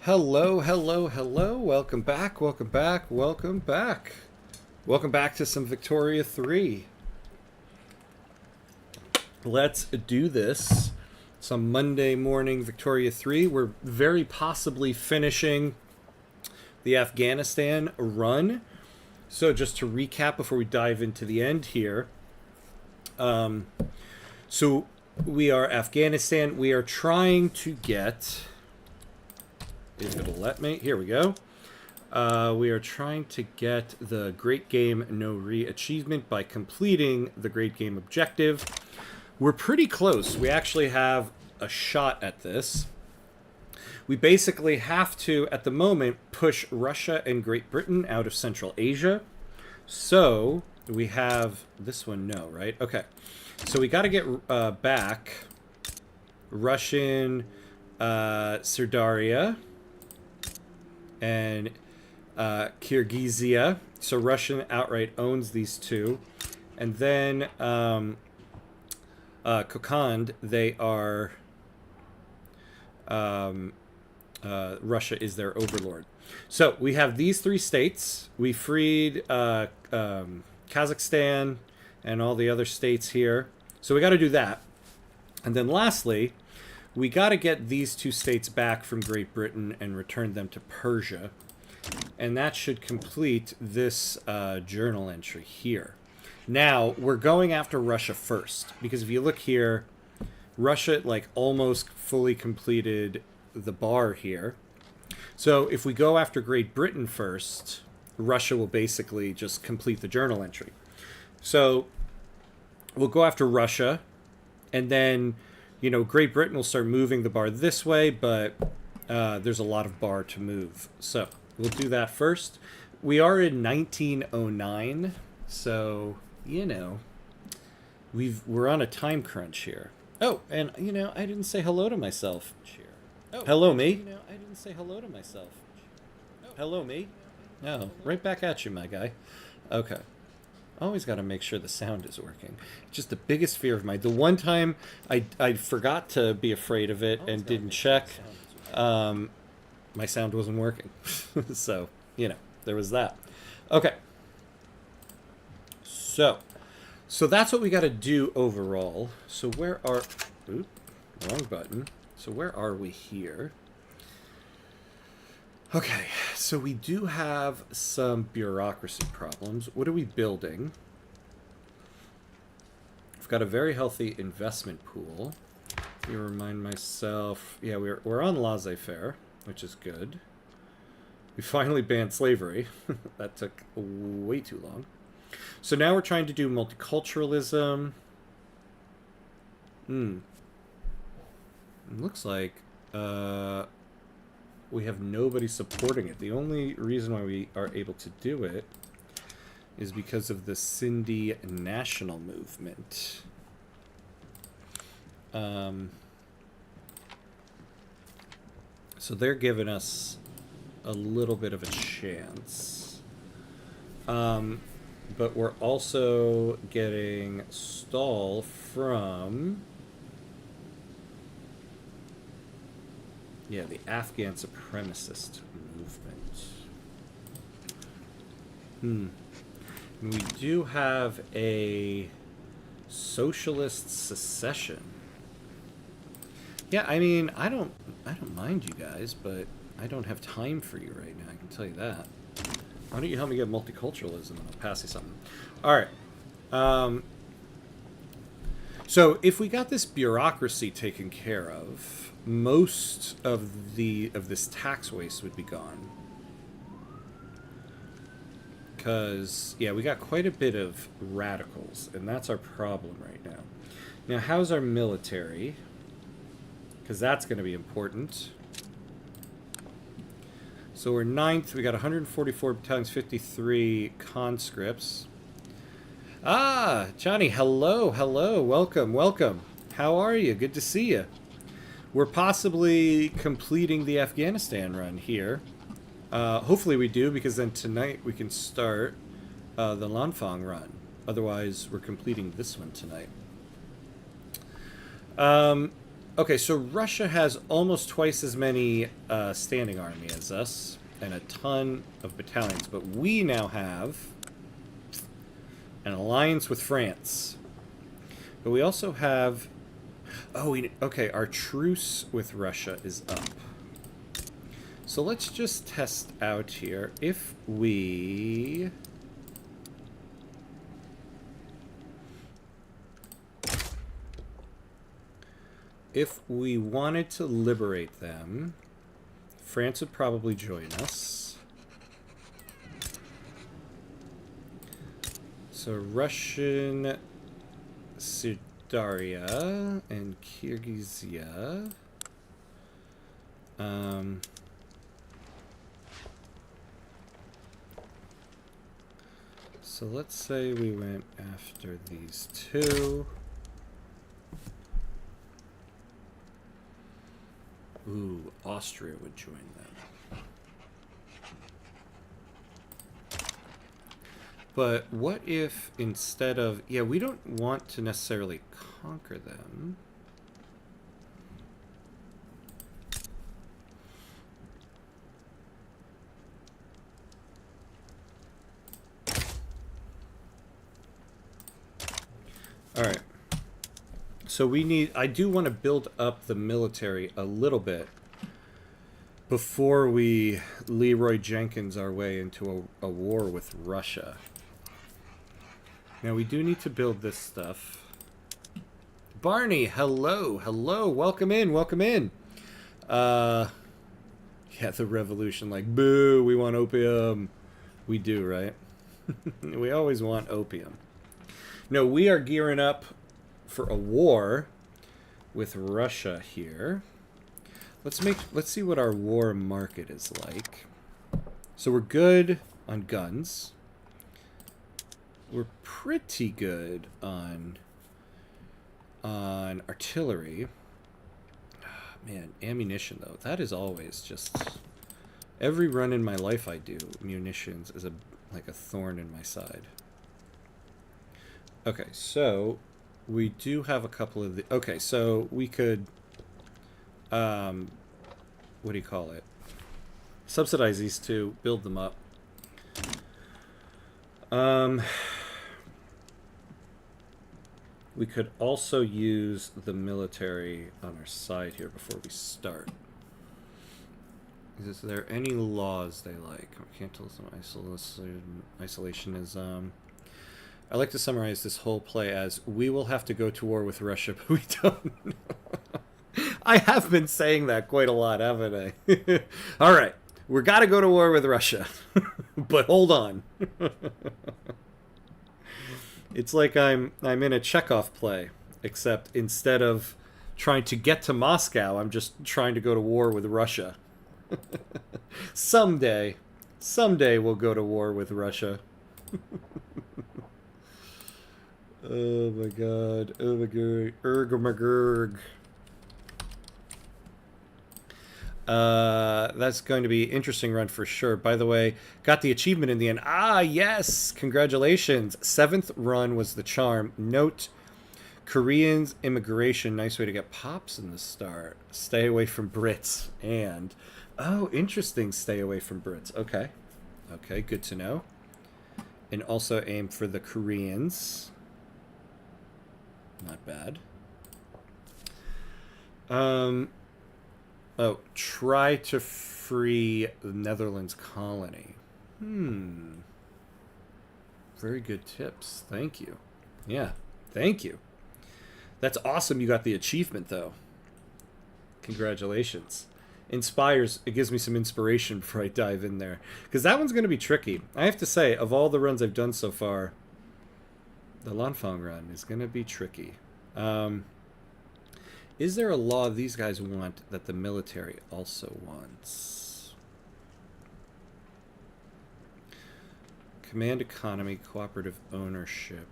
Hello, hello, hello. Welcome back, welcome back, welcome back. Welcome back to some Victoria 3. Let's do this. Some Monday morning Victoria 3. We're very possibly finishing the Afghanistan run. So just to recap before we dive into the end here. So we are Afghanistan. We are trying to get... If it'll let me. Here we go. We are trying to get the Great Game No Re achievement by completing the Great Game objective. We're pretty close. We actually have a shot at this. We basically have to, at the moment, push Russia and Great Britain out of Central Asia. So we have this one, no, right? Okay. So we got to get back Russian Sirdaria and Kyrgyzia. So Russian outright owns these two. And then Kokand, they are... Russia is their overlord. So we have these three states. We freed Kazakhstan and all the other states here. So we got to do that. And then lastly, we got to get these two states back from Great Britain and return them to Persia. And that should complete this journal entry here. Now, we're going after Russia first. Because if you look here, Russia like almost fully completed the bar here. So if we go after Great Britain first, Russia will basically just complete the journal entry. So we'll go after Russia, and then, you know, Great Britain will start moving the bar this way, but there's a lot of bar to move. So we'll do that first. We are in 1909, so, you know, we're on a time crunch here. Oh, and, you know, I didn't say hello to myself. Oh, hello, me. You know, I didn't say hello to myself. Oh, hello, me. No, right back at you, my guy. Okay. Always got to make sure the sound is working. Just the biggest fear of mine. The one time I forgot to be afraid of it and didn't check, my sound wasn't working. So, you know, there was that. Okay. So that's what we got to do overall. So where are... Oop, wrong button. So where are we here? Okay, so we do have some bureaucracy problems. What are we building? I've got a very healthy investment pool. Let me remind myself... Yeah, we're on laissez-faire, which is good. We finally banned slavery. That took way too long. So now we're trying to do multiculturalism. It looks like we have nobody supporting it. The only reason why we are able to do it is because of the Sindhi national movement. So they're giving us a little bit of a chance. But we're also getting stall from... Yeah, the Afghan supremacist movement. We do have a socialist secession. Yeah, I mean, I don't mind you guys, but I don't have time for you right now. I can tell you that. Why don't you help me get multiculturalism and I'll pass you something. All right. So if we got this bureaucracy taken care of, most of this tax waste would be gone. Because, yeah, we got quite a bit of radicals, and that's our problem right now. Now, how's our military? Because that's going to be important. So we're 9th. We got 144 battalions, 53 conscripts. Ah, Johnny, hello, welcome. How are you? Good to see you. We're possibly completing the Afghanistan run here. Hopefully we do, because then tonight we can start the Lanfang run. Otherwise, we're completing this one tonight. Okay, so Russia has almost twice as many standing army as us, and a ton of battalions, but we now have an alliance with France. But we also have... Oh, okay, our truce with Russia is up. So let's just test out here. If we... If we wanted to liberate them, France would probably join us. So Russian Sidaria and Kyrgyzia. So let's say we went after these two. Ooh, Austria would join them. But what if instead of... Yeah, we don't want to necessarily conquer them. Alright. So we need... I do want to build up the military a little bit before we Leroy Jenkins our way into a war with Russia. Now we do need to build this stuff. Barney, hello, hello, welcome in, welcome in. Yeah, the revolution, like, boo, we want opium. We do, right? We always want opium. No, we are gearing up for a war with Russia here. Let's see what our war market is like. So we're good on guns. We're pretty good on artillery. Man, ammunition though, that is always just every run in my life I do, munitions is like a thorn in my side. Okay, so we do have a couple of the... Okay, so we could... what do you call it? Subsidize these two, build them up. We could also use the military on our side here before we start. Is there any laws they like? Mercantilism, isolationism... I like to summarize this whole play as, we will have to go to war with Russia, but we don't know. I have been saying that quite a lot, haven't I? All right, we're got to go to war with Russia, but hold on. It's like I'm in a Chekhov play, except instead of trying to get to Moscow, I'm just trying to go to war with Russia. Someday we'll go to war with Russia. Oh my god. Oh my god. Erg. That's going to be an interesting run for sure. By the way, got the achievement in the end. Ah, yes! Congratulations. 7th run was the charm. Note, Koreans immigration. Nice way to get pops in the start. Stay away from Brits. And, oh, interesting. Stay away from Brits. Okay. Okay, good to know. And also aim for the Koreans. Not bad. Oh, try to free the Netherlands colony. Very good tips. Thank you. Yeah, thank you. That's awesome you got the achievement, though. Congratulations. Inspires, it gives me some inspiration before I dive in there. Because that one's going to be tricky. I have to say, of all the runs I've done so far, the Lanfang run is going to be tricky. Is there a law these guys want that the military also wants? Command economy, cooperative ownership.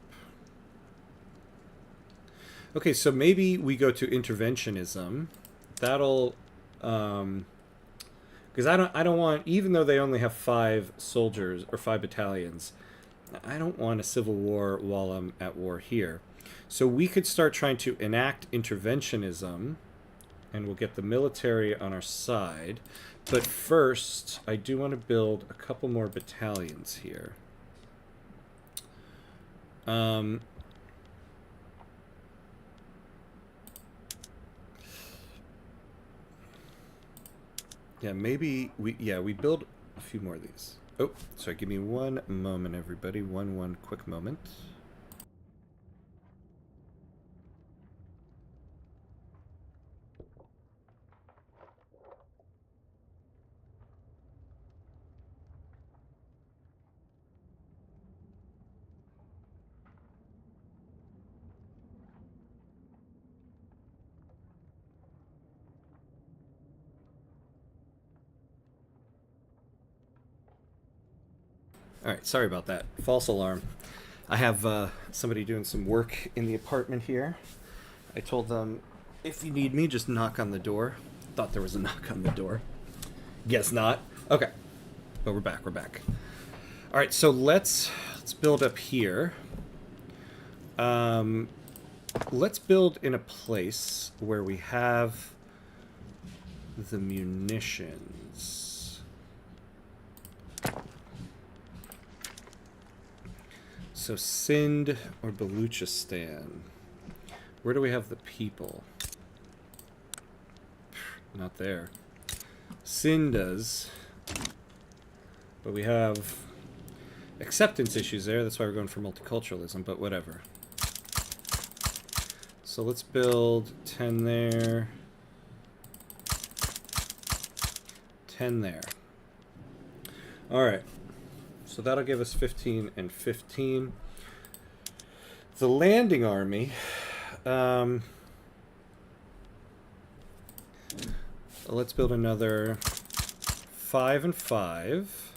Okay, so maybe we go to interventionism. That'll... because I don't want... Even though they only have 5 soldiers, or 5 battalions... I don't want a civil war while I'm at war here. So we could start trying to enact interventionism and we'll get the military on our side. But first, I do want to build a couple more battalions here. Yeah, maybe we build a few more of these. Oh, sorry, give me one moment, everybody. One quick moment. All right, sorry about that. False alarm. I have somebody doing some work in the apartment here. I told them, if you need me, just knock on the door. Thought there was a knock on the door. Guess not. Okay, but we're back. We're back. All right, so let's build up here. Let's build in a place where we have the munitions. So Sindh or Baluchistan. Where do we have the people? Not there. Sindh does. But we have acceptance issues there. That's why we're going for multiculturalism, but whatever. So let's build 10 there. 10 there. All right. So that'll give us 15 and 15. The landing army. Let's build another 5 and 5.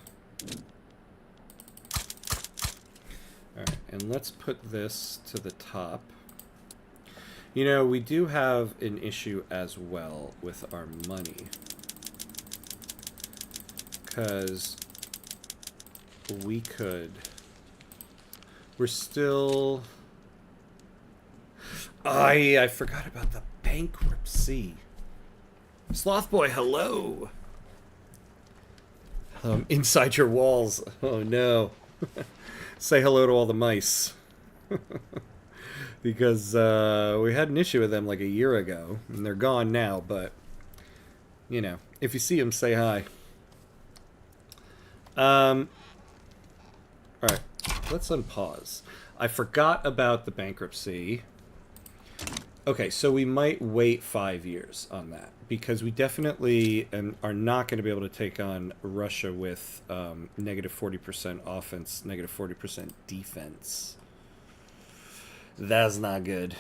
All right, and let's put this to the top. You know, we do have an issue as well with our money. Because we could... We're still... I forgot about the bankruptcy. Sloth Boy, hello! Inside your walls. Oh no. Say hello to all the mice. Because we had an issue with them like a year ago. And they're gone now, but... You know, if you see them, say hi. Alright, let's unpause. I forgot about the bankruptcy. Okay, so we might wait 5 years on that, because we definitely are not going to be able to take on Russia with negative 40% offense, negative 40% defense. That's not good.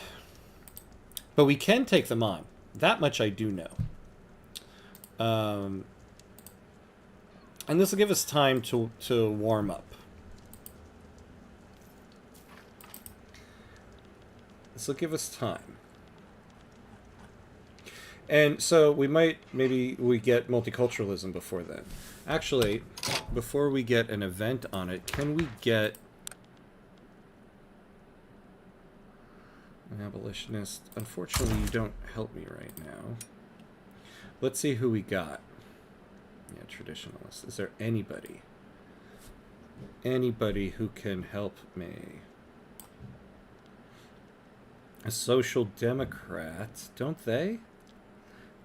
But we can take them on. That much I do know. And this will give us time to warm up. This will give us time. And so we might, maybe we get multiculturalism before then. Actually, before we get an event on it, can we get an abolitionist? Unfortunately, you don't help me right now. Let's see who we got. Yeah, traditionalist. Is there anybody? Anybody who can help me? A social democrat, don't they?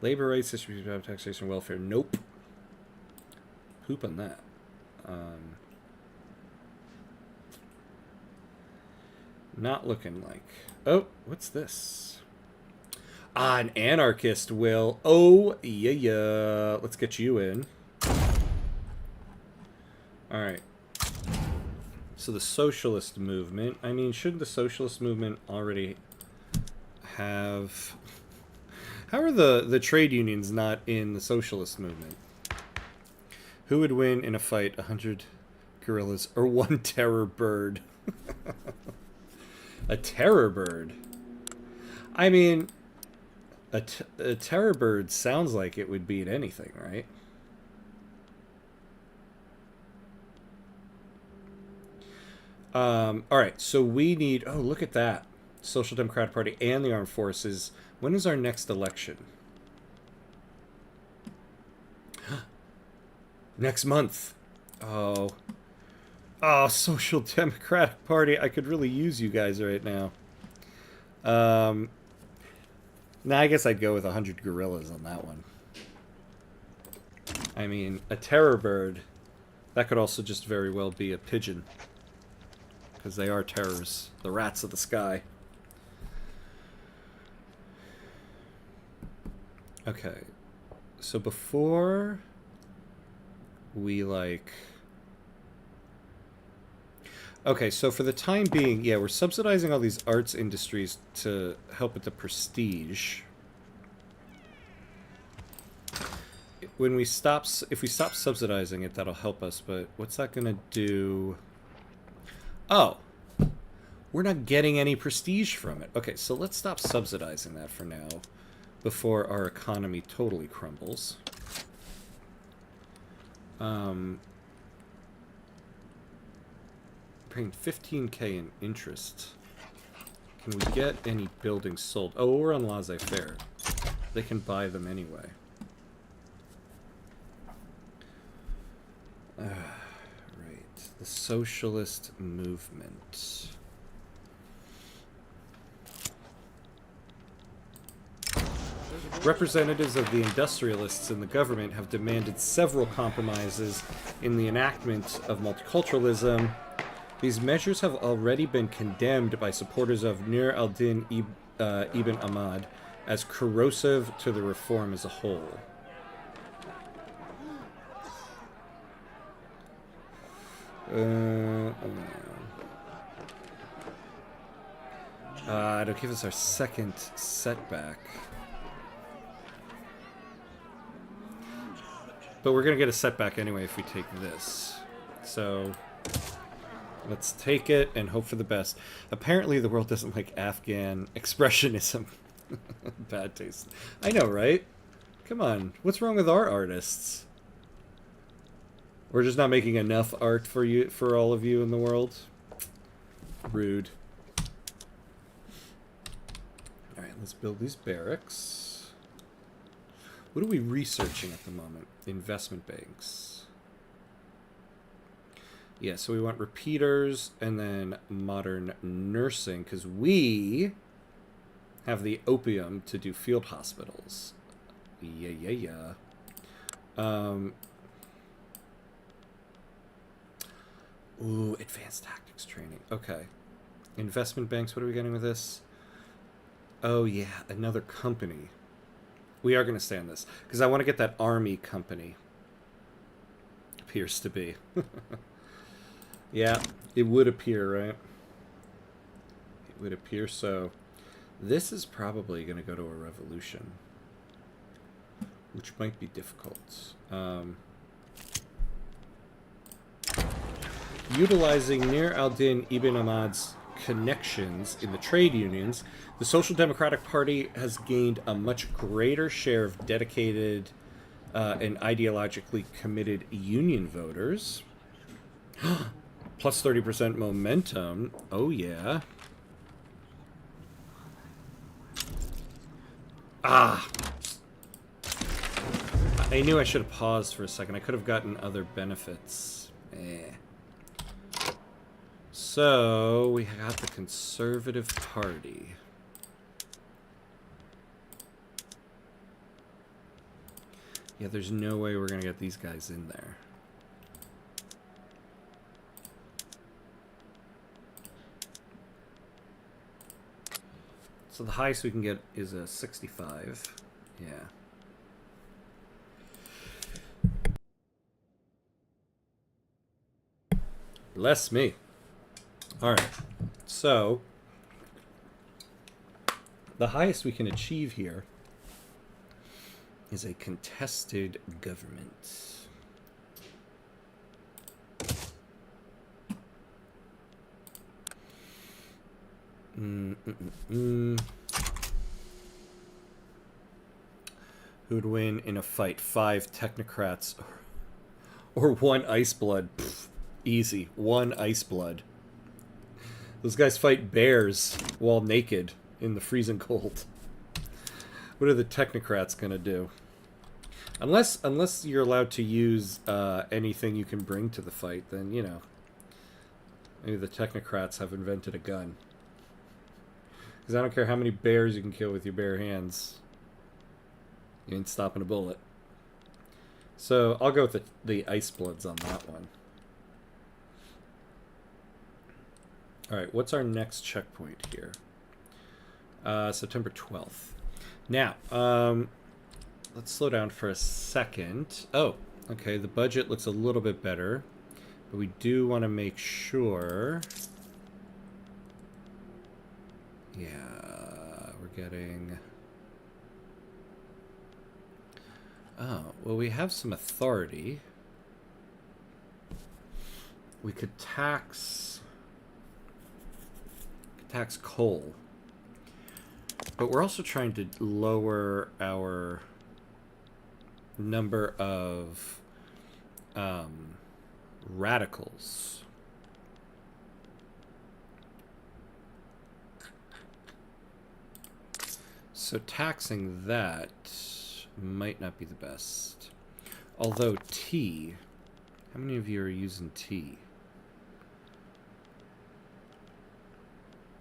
Labor rights, distribution of taxation, welfare. Nope. Poop on that. Not looking like. Oh, what's this? Ah, an anarchist, Will. Oh, yeah. Let's get you in. Alright. So the socialist movement. I mean, shouldn't the socialist movement already have... How are the trade unions not in the socialist movement? Who would win in a fight, 100 gorillas or one terror bird? A terror bird? I mean, a terror bird sounds like it would beat anything, right? Alright, so we need... Oh, look at that. Social Democratic Party and the Armed Forces. When is our next election? Next month. Oh. Oh, Social Democratic Party. I could really use you guys right now. Nah, I guess I'd go with 100 gorillas on that one. I mean, a terror bird. That could also just very well be a pigeon. Because they are terrors. The rats of the sky. Okay. So before we, like... Okay, so for the time being, yeah, we're subsidizing all these arts industries to help with the prestige. When we stop, if we stop subsidizing it, that'll help us, but what's that gonna do? Oh, we're not getting any prestige from it. Okay, so let's stop subsidizing that for now, before our economy totally crumbles. Paying 15k in interest. Can we get any buildings sold? Oh, we're on laissez-faire. They can buy them anyway. Right. The socialist movement. Representatives of the industrialists in the government have demanded several compromises in the enactment of multiculturalism. These measures have already been condemned by supporters of Nur al-Din Ibn Ahmad as corrosive to the reform as a whole. It'll give us our second setback. But we're going to get a setback anyway if we take this. So... let's take it and hope for the best. Apparently the world doesn't like Afghan expressionism. Bad taste. I know, right? Come on. What's wrong with our artists? We're just not making enough art for you, for all of you in the world? Rude. Alright, let's build these barracks. What are we researching at the moment? Investment banks. Yeah, so we want repeaters and then modern nursing, because we have the opium to do field hospitals. Yeah. Ooh, advanced tactics training. Okay. Investment banks, what are we getting with this? Oh, yeah, another company. We are going to stay on this, because I want to get that army company. Appears to be. Yeah, it would appear, right? It would appear so. This is probably going to go to a revolution, which might be difficult. Utilizing Nur al-Din Ibn Ahmad's connections in the trade unions, the Social Democratic Party has gained a much greater share of dedicated and ideologically committed union voters. Plus 30% momentum. Oh, yeah. Ah! I knew I should have paused for a second. I could have gotten other benefits. So, we got the Conservative Party. Yeah, there's no way we're going to get these guys in there. So the highest we can get is a 65. Yeah. Less me. Alright. So, the highest we can achieve here is a contested government. Who would win in a fight? 5 technocrats or 1 ice blood? Pfft, easy. 1 ice blood. Those guys fight bears while naked in the freezing cold. What are the technocrats gonna do? Unless you're allowed to use anything you can bring to the fight, then, you know, maybe the technocrats have invented a gun. Because I don't care how many bears you can kill with your bare hands. You ain't stopping a bullet. So I'll go with the Ice Bloods on that one. Alright, what's our next checkpoint here? September 12th. Now, let's slow down for a second. Oh, okay, the budget looks a little bit better. But we do want to make sure... Yeah, we're getting... Oh, well, we have some authority. We could tax coal. But we're also trying to lower our number of radicals. So taxing that might not be the best. Although tea, how many of you are using tea?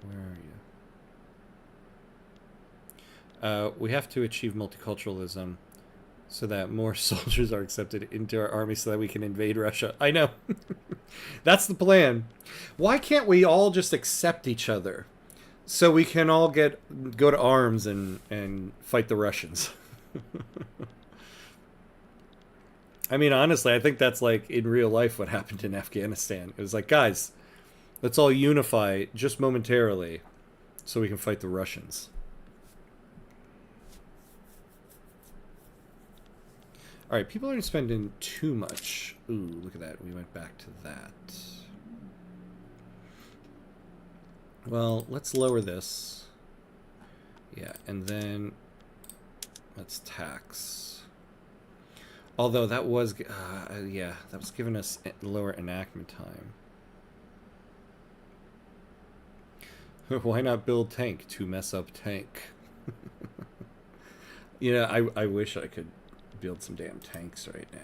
Where are you? We have to achieve multiculturalism so that more soldiers are accepted into our army so that we can invade Russia. I know. That's the plan. Why can't we all just accept each other so we can all go to arms and fight the Russians? I mean, honestly, I think that's like in real life what happened in Afghanistan. It was like, guys, let's all unify just momentarily so we can fight the Russians. All right, people aren't spending too much. Ooh, look at that. We went back to that. Well, let's lower this. Yeah, and then let's tax. Although that was, yeah, that was giving us lower enactment time. Why not build tank to mess up tank? You know, I wish I could build some damn tanks right now.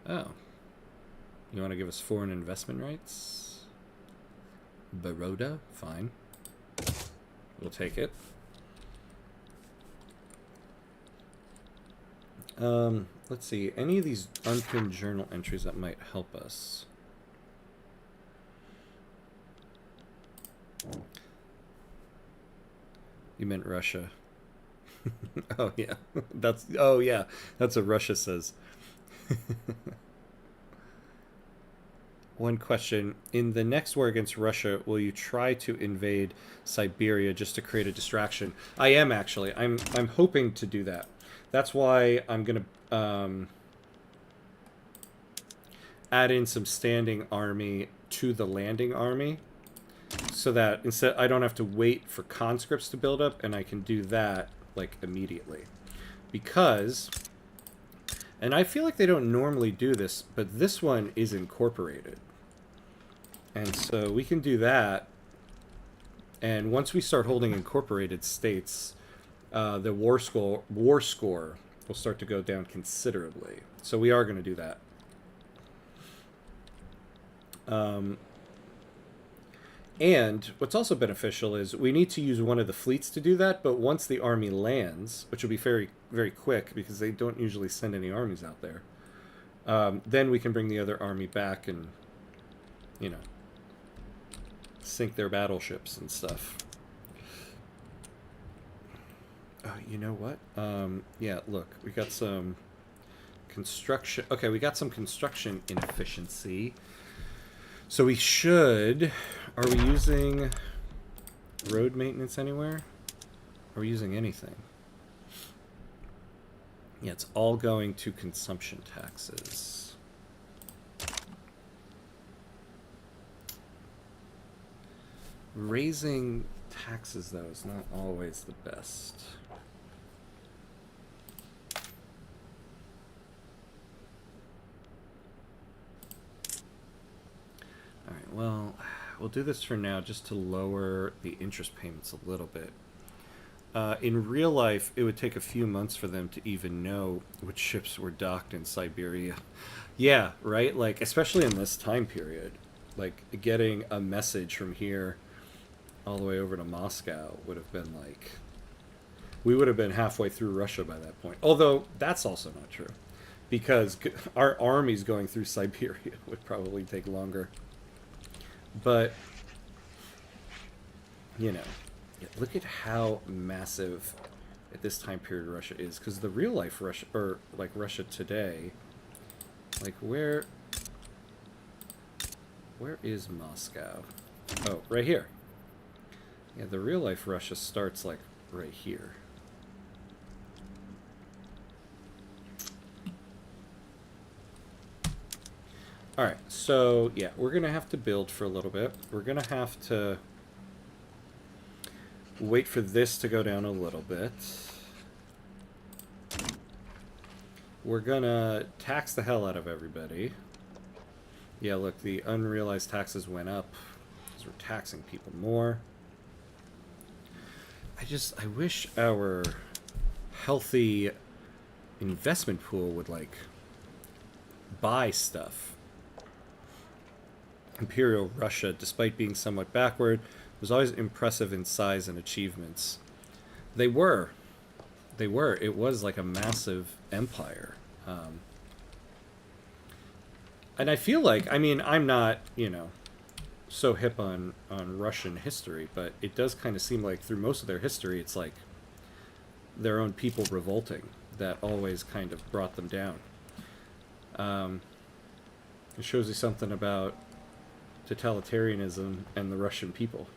Oh. You want to give us foreign investment rights? Baroda? Fine. We'll take it. Let's see. Any of these unpinned journal entries that might help us? You meant Russia. Oh, yeah. Oh, yeah. That's what Russia says. One question. In the next war against Russia, will you try to invade Siberia just to create a distraction? I am, actually. I'm hoping to do that. That's why I'm going to add in some standing army to the landing army, so that instead I don't have to wait for conscripts to build up, and I can do that like immediately. Because, and I feel like they don't normally do this, but this one is incorporated. And so we can do that. And once we start holding incorporated states, the war score will start to go down considerably. So we are going to do that. And what's also beneficial is we need to use one of the fleets to do that, but once the army lands, which will be very, very quick because they don't usually send any armies out there, then we can bring the other army back and, you know, sink their battleships and stuff. Oh, you know what? Yeah, look, we got some construction. Okay, we got some construction inefficiency. So we should... Are we using road maintenance anywhere? Are we using anything? Yeah, it's all going to consumption taxes. Raising taxes, though, is not always the best. All right, well, we'll do this for now just to lower the interest payments a little bit. In real life, it would take a few months for them to even know which ships were docked in Siberia. Yeah, right? Like, especially in this time period. Like, getting a message from here all the way over to Moscow would have been like... We would have been halfway through Russia by that point. Although, that's also not true. Because our armies going through Siberia would probably take longer. But, you know, yeah, look at how massive at this time period Russia is. Because the real life Russia, or like Russia today, like where is Moscow? Oh, right here. Yeah, the real life Russia starts like right here. Alright, so yeah, we're going to have to build for a little bit. We're going to have to wait for this to go down a little bit. We're going to tax the hell out of everybody. Yeah, look, the unrealized taxes went up because we're taxing people more. I wish our healthy investment pool would, like, buy stuff. Imperial Russia, despite being somewhat backward, was always impressive in size and achievements. They were. It was like a massive empire. And I feel like, I mean, I'm not, you know, so hip on Russian history, but it does kind of seem like through most of their history, it's like their own people revolting that always kind of brought them down. It shows you something about totalitarianism and the Russian people.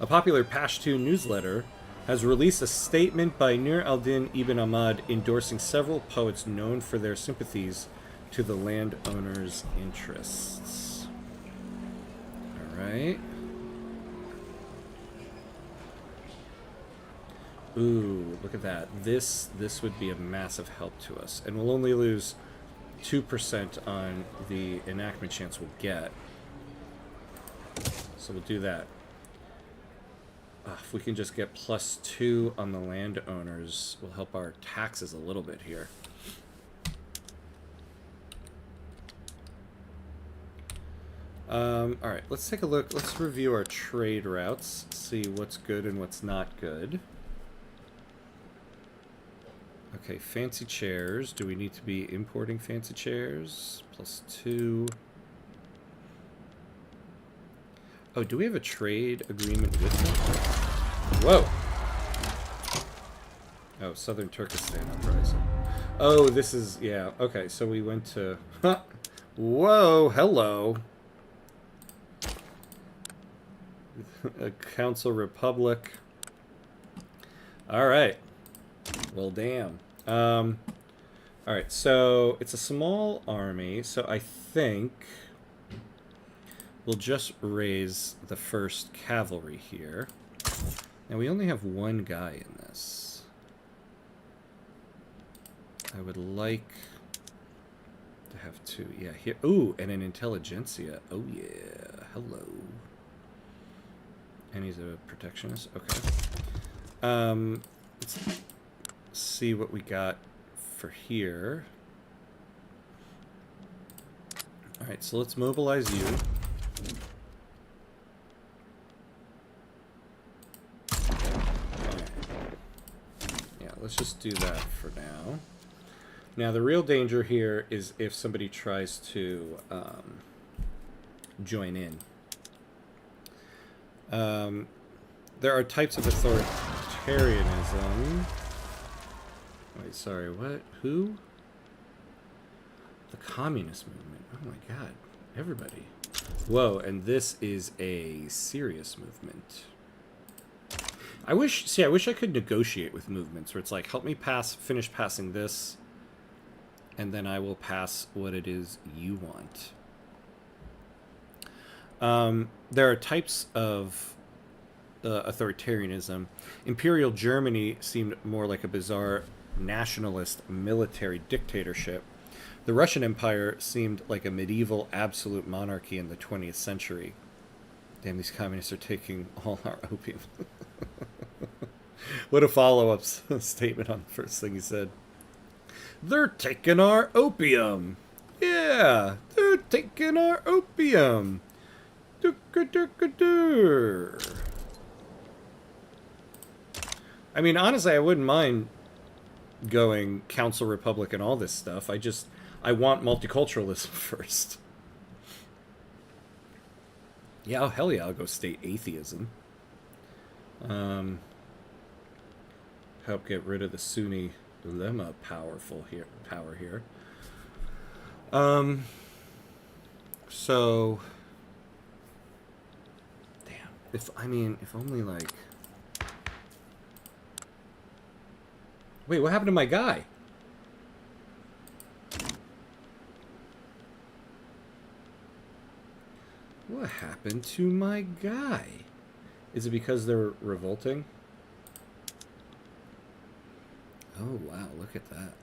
A popular Pashtun newsletter has released a statement by Nur al-Din ibn Ahmad endorsing several poets known for their sympathies to the landowners' interests. Alright. Ooh, look at that. This would be a massive help to us. And we'll only lose 2% on the enactment chance we'll get. So we'll do that. If we can just get +2 on the landowners, we'll help our taxes a little bit here. Alright, let's take a look. Let's review our trade routes, see what's good and what's not good. Okay, fancy chairs. Do we need to be importing fancy chairs? +2. Oh, do we have a trade agreement with them? Whoa! Oh, Southern Turkestan uprising. Oh, this is... yeah, okay, so we went to... Whoa, hello! A Council Republic. Alright. Well, damn. Alright, so it's a small army, so I think we'll just raise the first cavalry here. Now, we only have one guy in this. I would like to have two. Yeah, here. Ooh, and an intelligentsia. Oh, yeah. Hello. And he's a protectionist. Okay. Let's see what we got for here. Alright, so let's mobilize you. Yeah, let's just do that for now. Now, the real danger here is if somebody tries to join in. There are types of authoritarianism. Wait, sorry, what? Who? The communist movement. Oh my god. Everybody. Whoa, and this is a serious movement. I wish I could negotiate with movements where it's like, help me finish passing this, and then I will pass what it is you want. There are types of authoritarianism. Imperial Germany seemed more like a bizarre nationalist military dictatorship. The Russian Empire seemed like a medieval absolute monarchy in the 20th century. Damn, these communists are taking all our opium. What a follow-up statement on the first thing he said. They're taking our opium. Yeah, they're taking our opium. I mean, honestly, I wouldn't mind going Council Republic and all this stuff. I want multiculturalism first. Yeah, oh, hell yeah, I'll go state atheism. Help get rid of the Sunni lemma power here. So damn. If only like wait, what happened to my guy? What happened to my guy? Is it because they're revolting? Oh, wow, look at that.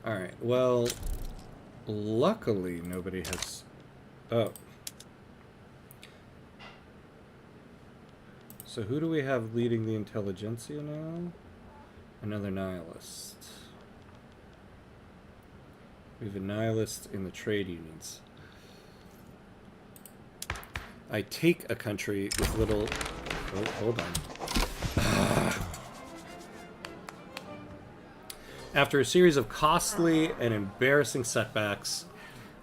Alright, well, luckily nobody has... Oh. So who do we have leading the intelligentsia now? Another nihilist. We have a nihilist in the trade unions. I take a country with little... Oh, hold on. After a series of costly and embarrassing setbacks,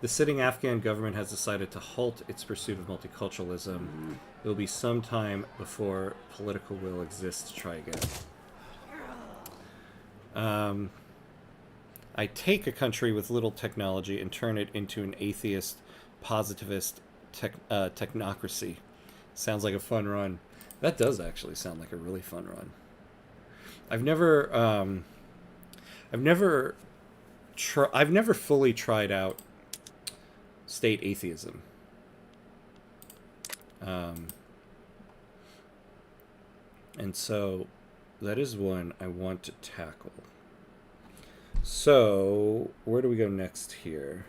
the sitting Afghan government has decided to halt its pursuit of multiculturalism. It will be some time before political will exists to try again. I take a country with little technology and turn it into an atheist, positivist technocracy. Sounds like a fun run. That does actually sound like a really fun run. I've never fully tried out state atheism. And so that is one I want to tackle. So where do we go next here?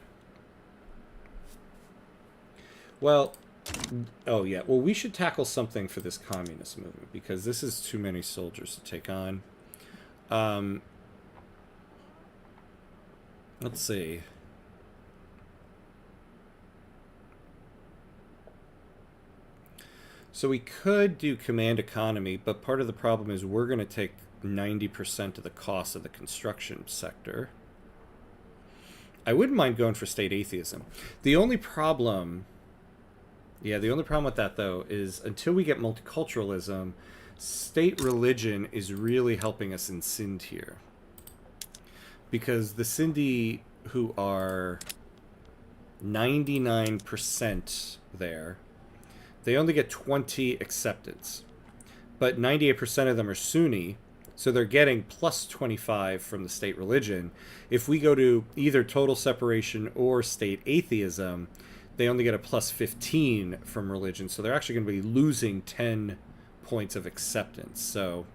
Well, oh yeah, well we should tackle something for this communist movement because this is too many soldiers to take on. Let's see. So we could do command economy, but part of the problem is we're going to take 90% of the cost of the construction sector. I wouldn't mind going for state atheism. The only problem with that, though, is until we get multiculturalism, state religion is really helping us in Sindh here. Because the Sindhi, who are 99% there, they only get 20 acceptance. But 98% of them are Sunni, so they're getting plus 25 from the state religion. If we go to either total separation or state atheism, they only get a plus 15 from religion, so they're actually going to be losing 10 points of acceptance. So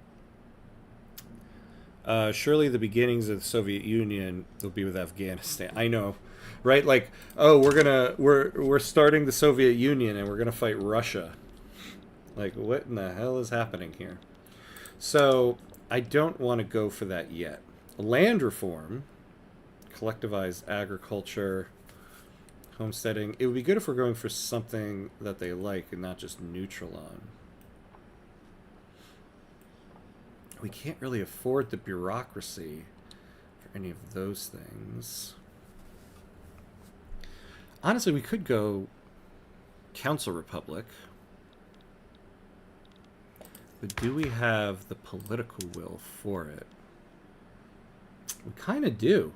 surely the beginnings of the Soviet Union will be with Afghanistan. I know, right? Like, oh, we're starting the Soviet Union and we're gonna fight Russia. Like, what in the hell is happening here? So I don't want to go for that yet. Land reform, collectivized agriculture, homesteading. It would be good if we're going for something that they like and not just neutral on. We can't really afford the bureaucracy for any of those things. Honestly, we could go Council Republic. But do we have the political will for it? We kind of do.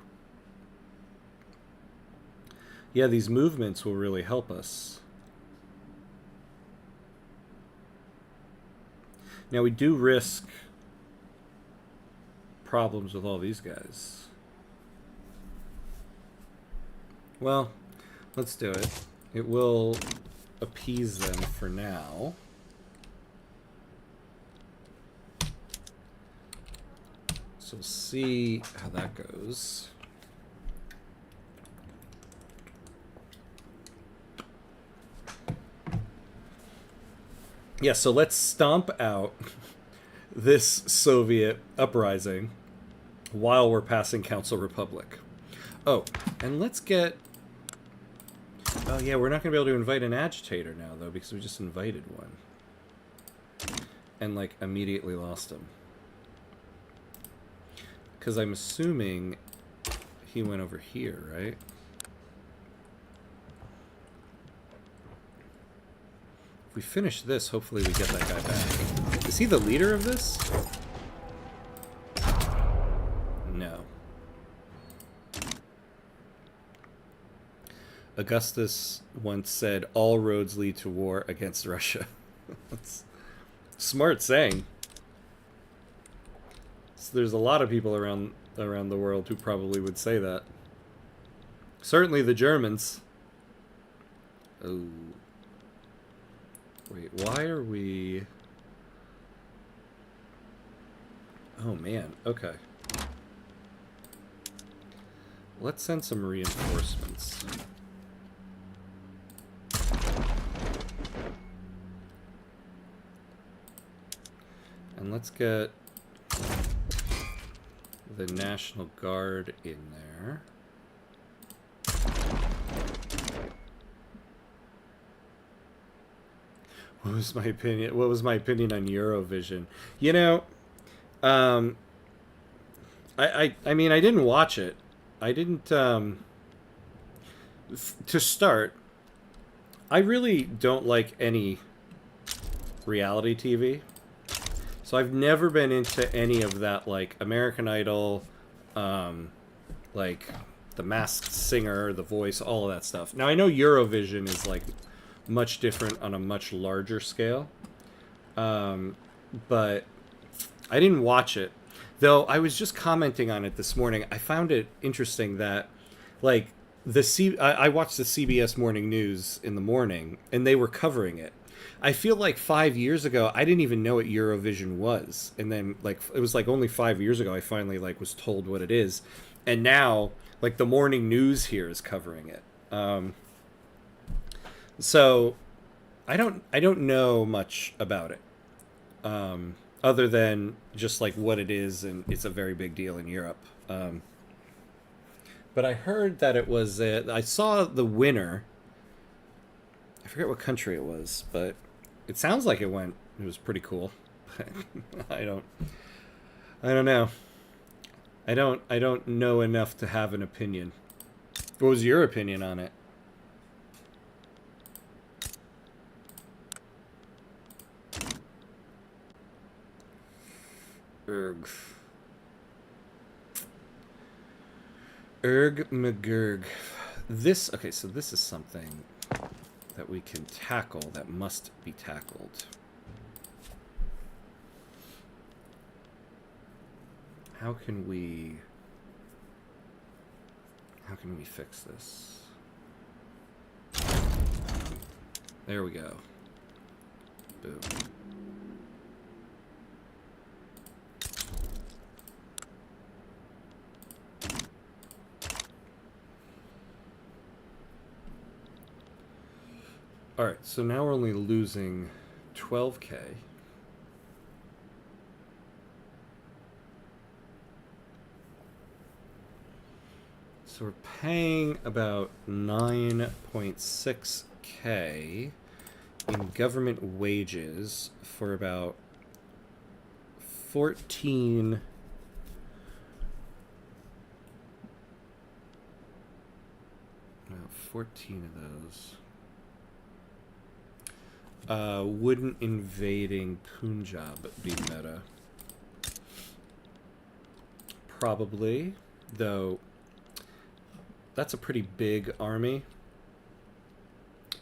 Yeah, these movements will really help us. Now, we do risk problems with all these guys. Well, let's do it. It will appease them for now. So we'll see how that goes. Yeah, so let's stomp out this Soviet uprising while we're passing Council Republic. Oh, and let's get... Oh, yeah, we're not going to be able to invite an agitator now, though, because we just invited one. And, like, immediately lost him. Because I'm assuming he went over here, right? If we finish this, hopefully we get that guy back. Is he the leader of this? No. Augustus once said, all roads lead to war against Russia. That's a smart saying. So there's a lot of people around the world who probably would say that. Certainly the Germans. Oh. Wait, why are we... Oh, man. Okay. Let's send some reinforcements. And let's get the National Guard in there. What was my opinion? What was my opinion on Eurovision? You know, I mean, I didn't watch it. I didn't. To start, I really don't like any reality TV. So I've never been into any of that, like American Idol, like The Masked Singer, The Voice, all of that stuff. Now I know Eurovision is like much different on a much larger scale, but I didn't watch it. Though I was just commenting on it this morning. I found it interesting that, like, I watched the CBS Morning News in the morning, and they were covering it. I feel like 5 years ago, I didn't even know what Eurovision was. And then, like, it was, like, only 5 years ago I finally, like, was told what it is. And now, like, the morning news here is covering it. So, I don't know much about it. Other than just, like, what it is, and it's a very big deal in Europe. But I heard that it was... I saw the winner... I forget what country it was, but it sounds like it was pretty cool. I don't know. I don't know enough to have an opinion. What was your opinion on it? Erg McGurg. Okay, so this is something that we can tackle, that must be tackled. How can we fix this? There we go. Boom. Alright, so now we're only losing 12k. So we're paying about 9.6k in government wages for about 14... No, 14 of those. Wouldn't invading Punjab be meta? Probably, though that's a pretty big army.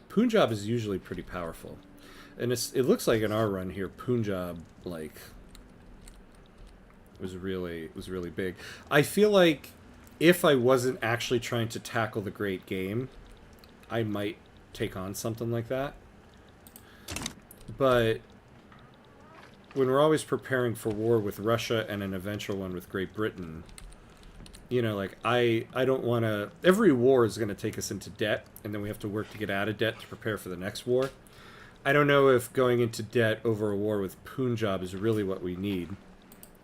Punjab is usually pretty powerful. And it looks like in our run here, Punjab, like, was really big. I feel like if I wasn't actually trying to tackle the Great Game, I might take on something like that. But when we're always preparing for war with Russia and an eventual one with Great Britain, you know, like, I don't want to... Every war is going to take us into debt, and then we have to work to get out of debt to prepare for the next war. I don't know if going into debt over a war with Punjab is really what we need.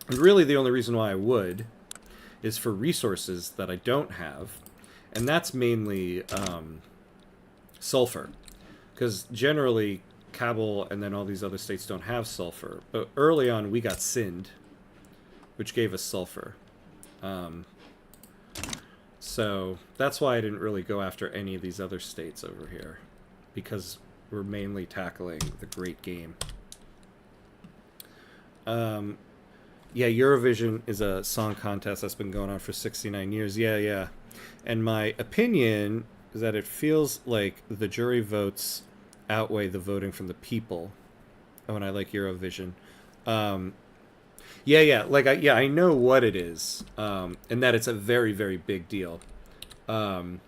And really, the only reason why I would is for resources that I don't have, and that's mainly sulfur, because generally Kabul and then all these other states don't have sulfur. But early on, we got Sind, which gave us sulfur. So that's why I didn't really go after any of these other states over here, because we're mainly tackling the Great Game. Yeah, Eurovision is a song contest that's been going on for 69 years. Yeah. And my opinion is that it feels like the jury votes outweigh the voting from the people when I like Eurovision. I know what it is, and that it's a very, very big deal, and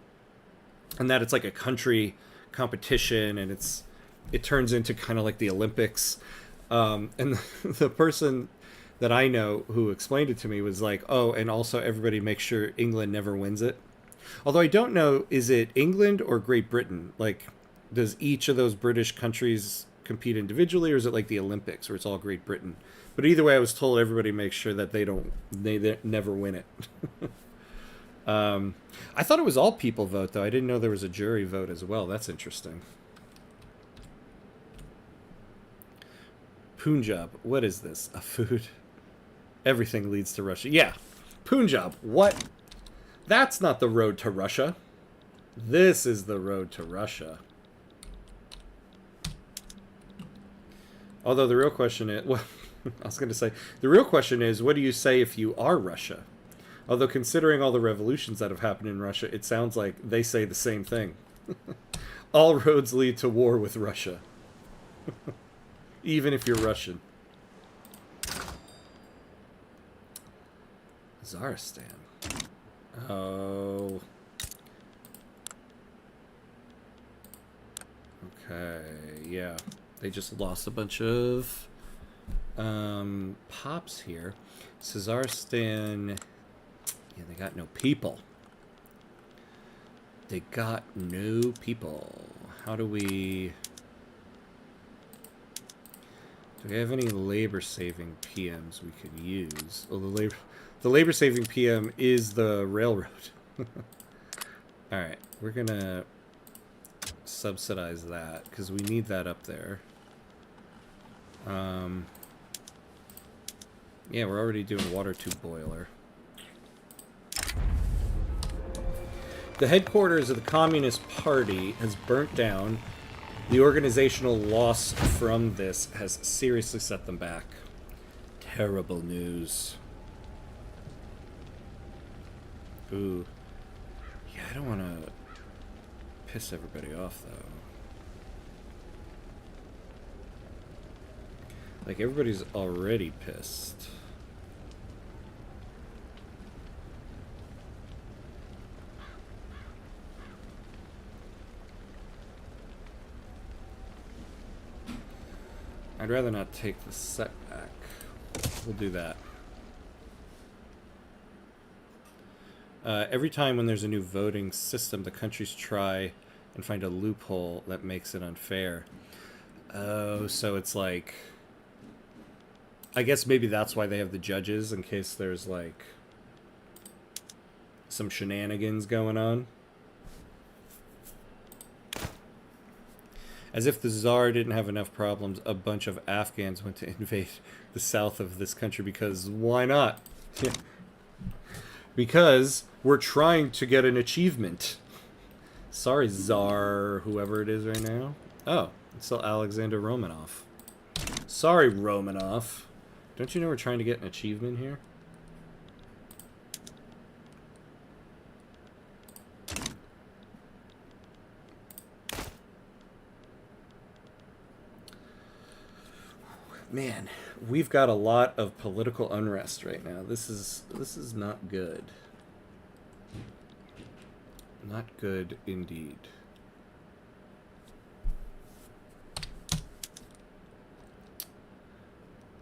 that it's like a country competition, and it turns into kind of like the Olympics. And the person that I know who explained it to me was like, oh, and also everybody makes sure England never wins it. Although I don't know, is it England or Great Britain? Like, does each of those British countries compete individually, or is it like the Olympics where it's all Great Britain? But either way, I was told everybody makes sure that they never win it. I thought it was all people vote, though. I didn't know there was a jury vote as well. That's interesting. Punjab. What is this? A food? Everything leads to Russia. Yeah. Punjab. What? That's not the road to Russia. This is the road to Russia. Although the real question is... Well, I was going to say, the real question is, what do you say if you are Russia? Although considering all the revolutions that have happened in Russia, it sounds like they say the same thing. All roads lead to war with Russia. Even if you're Russian. Zaristan. Oh. Okay, yeah. They just lost a bunch of pops here. Cazarstan, yeah, they got no people. They got no people. How do we... Do we have any labor-saving PMs we could use? Oh, the labor-saving PM is the railroad. Alright, we're gonna subsidize that, because we need that up there. Yeah, we're already doing water tube boiler. The headquarters of the Communist Party has burnt down. The organizational loss from this has seriously set them back. Terrible news. Ooh. Yeah, I don't want to piss everybody off, though. Like, everybody's already pissed. I'd rather not take the setback. We'll do that. Every time when there's a new voting system, the countries try and find a loophole that makes it unfair. Oh, so it's like... I guess maybe that's why they have the judges, in case there's, like, some shenanigans going on. As if the Tsar didn't have enough problems, a bunch of Afghans went to invade the south of this country because why not? Because we're trying to get an achievement. Sorry, Tsar, whoever it is right now. Oh, it's still Alexander Romanov. Sorry, Romanov. Don't you know we're trying to get an achievement here? Man, we've got a lot of political unrest right now. This is not good. Not good indeed.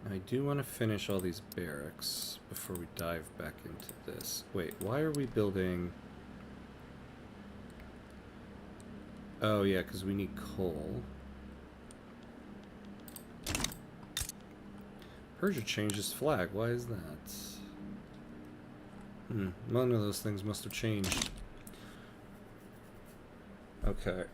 I do want to finish all these barracks before we dive back into this. Wait, why are we building... Oh yeah, because we need coal. Persia changed its flag. Why is that? One of those things must have changed. Okay.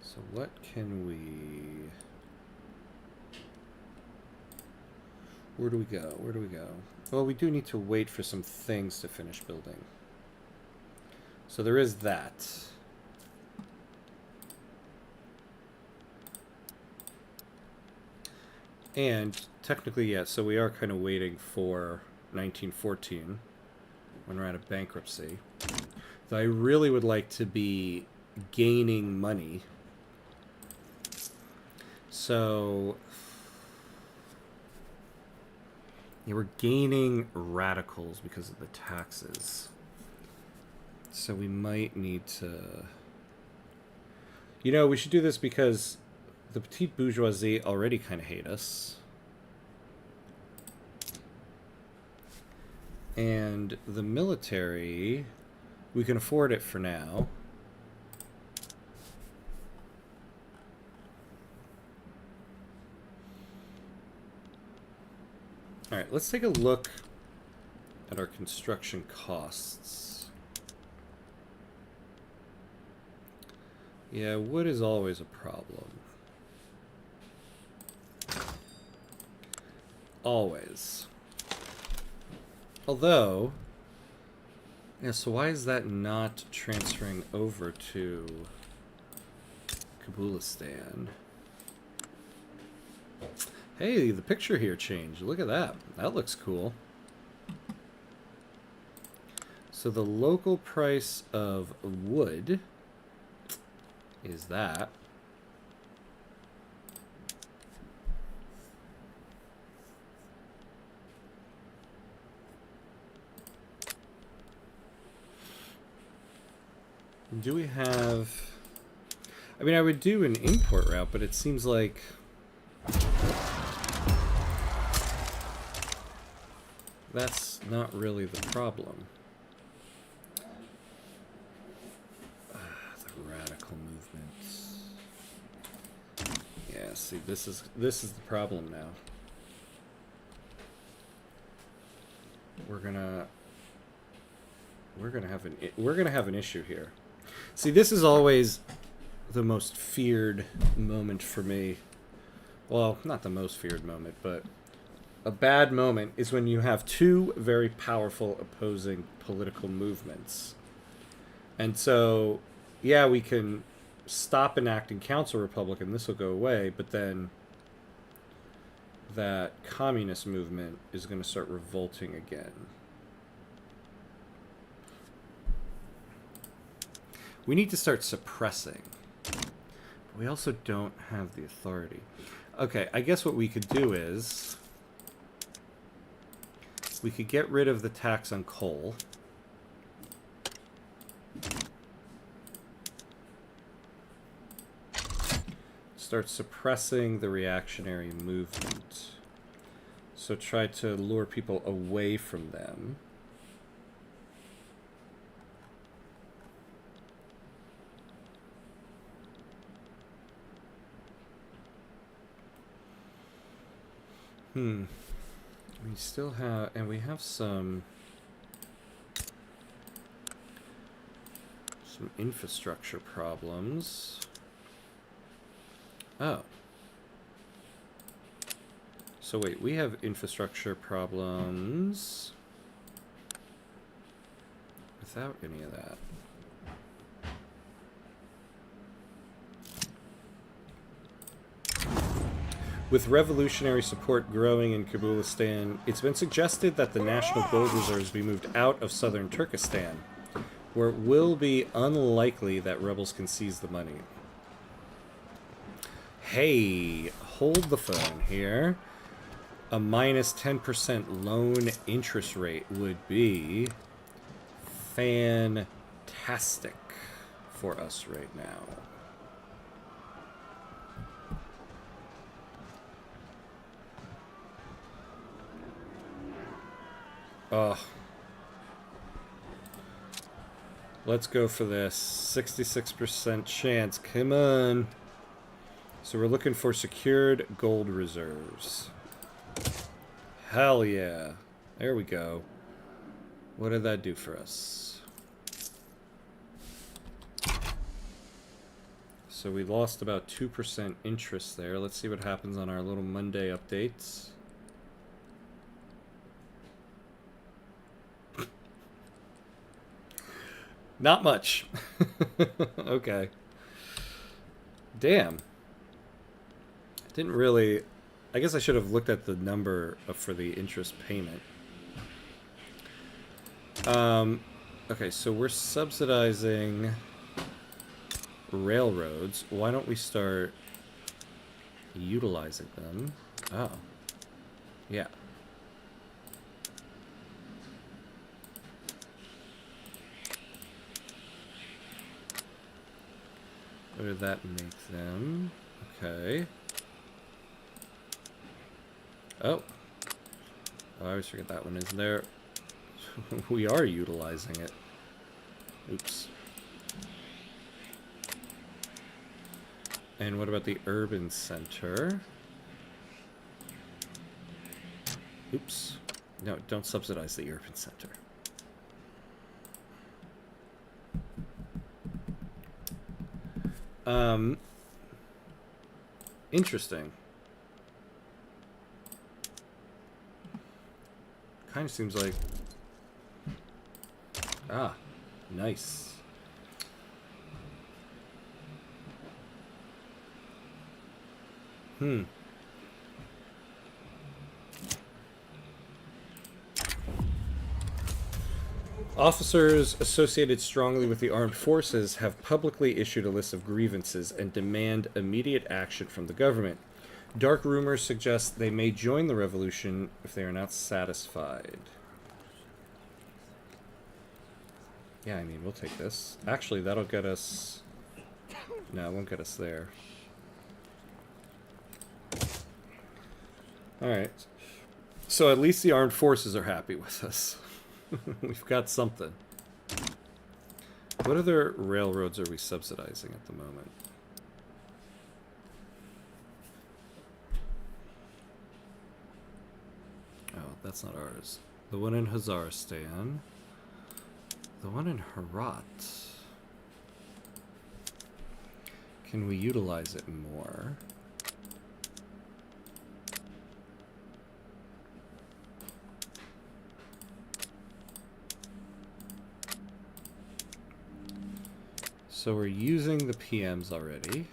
So what can we... Where do we go? Where do we go? Well, we do need to wait for some things to finish building. So there is that. And technically, yeah, so we are kind of waiting for 1914 when we're out of bankruptcy. Though I really would like to be gaining money. So... yeah, we're gaining radicals because of the taxes. So we might need to... You know, we should do this because the petite bourgeoisie already kind of hate us. And the military, we can afford it for now. All right, let's take a look at our construction costs. Yeah, wood is always a problem. Always. Although, yeah, so why is that not transferring over to Kabulistan? Hey, the picture here changed. Look at that. That looks cool. So the local price of wood is that. Do we have... I mean, I would do an import route, but it seems like... that's not really the problem. The radical movements. Yeah, see, this is the problem now. We're gonna have an issue here. See, this is always the most feared moment for me. Well, not the most feared moment, but a bad moment is when you have two very powerful opposing political movements. And so, yeah, we can stop enacting Council Republic and this will go away, but then that communist movement is going to start revolting again. We need to start suppressing. But we also don't have the authority. Okay, I guess what we could do is... we could get rid of the tax on coal. Start suppressing the reactionary movement. So try to lure people away from them. We still have, and we have some infrastructure problems. Oh. So wait, we have infrastructure problems without any of that. With revolutionary support growing in Kabulistan, it's been suggested that the national gold reserves be moved out of southern Turkestan, where it will be unlikely that rebels can seize the money. Hey, hold the phone here. A minus 10% loan interest rate would be fantastic for us right now. Oh. Let's go for this. 66% chance. Come on. So we're looking for secured gold reserves. Hell yeah. There we go. What did that do for us? So we lost about 2% interest there. Let's see what happens on our little Monday updates. Not much. Okay. Damn. Didn't really... I guess I should have looked at the number for the interest payment. Okay, so we're subsidizing railroads. Why don't we start utilizing them? Oh. Yeah. What did that make them? Okay. Oh. I always forget that one is there. We are utilizing it. Oops. And what about the urban center? Oops. No, don't subsidize the urban center. Interesting. Kind of seems like... Ah, nice. Officers associated strongly with the armed forces have publicly issued a list of grievances and demand immediate action from the government. Dark rumors suggest they may join the revolution if they are not satisfied. Yeah, I mean, we'll take this. Actually, that'll get us... No, it won't get us there. Alright. So at least the armed forces are happy with us. We've got something. What other railroads are we subsidizing at the moment? Oh, that's not ours. The one in Hazaristan. The one in Herat. Can we utilize it more? So we're using the PMs already.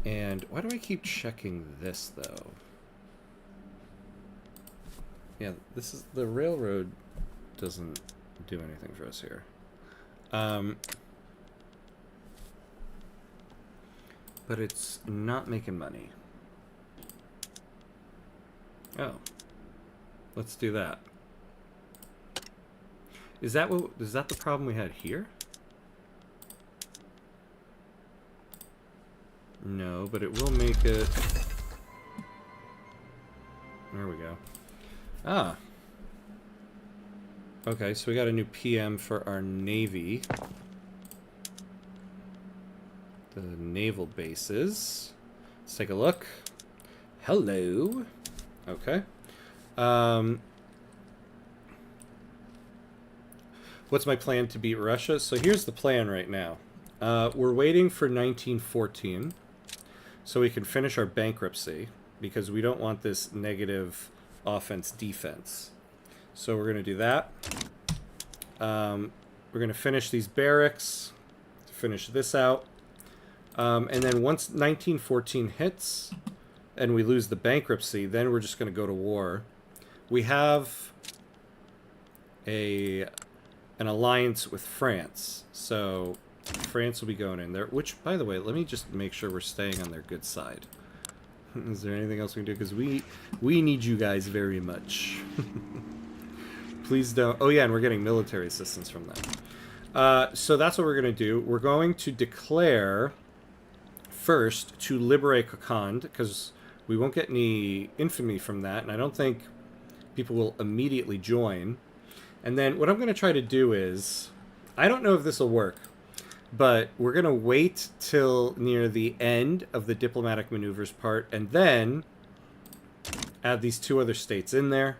And why do I keep checking this, though? Yeah, this is... The railroad doesn't do anything for us here. But it's not making money. Oh. Let's do that. Is that the problem we had here? No, but it will make it... There we go. Ah. Okay, so we got a new PM for our Navy. The naval bases. Let's take a look. Hello. Okay. What's my plan to beat Russia? So here's the plan right now. We're waiting for 1914 so we can finish our bankruptcy because we don't want this negative offense-defense. So we're going to do that. We're going to finish these barracks, finish this out. And then once 1914 hits and we lose the bankruptcy, then we're just going to go to war. We have an alliance with France, so France will be going in there, which, by the way, let me just make sure we're staying on their good side. Is there anything else we can do? Because we need you guys very much. Please don't... Oh yeah, and we're getting military assistance from them. So that's what we're going to do. We're going to declare first to liberate Kokand, because We won't get any infamy from that, and I don't think people will immediately join. And then what I'm going to try to do is, I don't know if this will work, but we're going to wait till near the end of the diplomatic maneuvers part, and then add these 2 other states in there,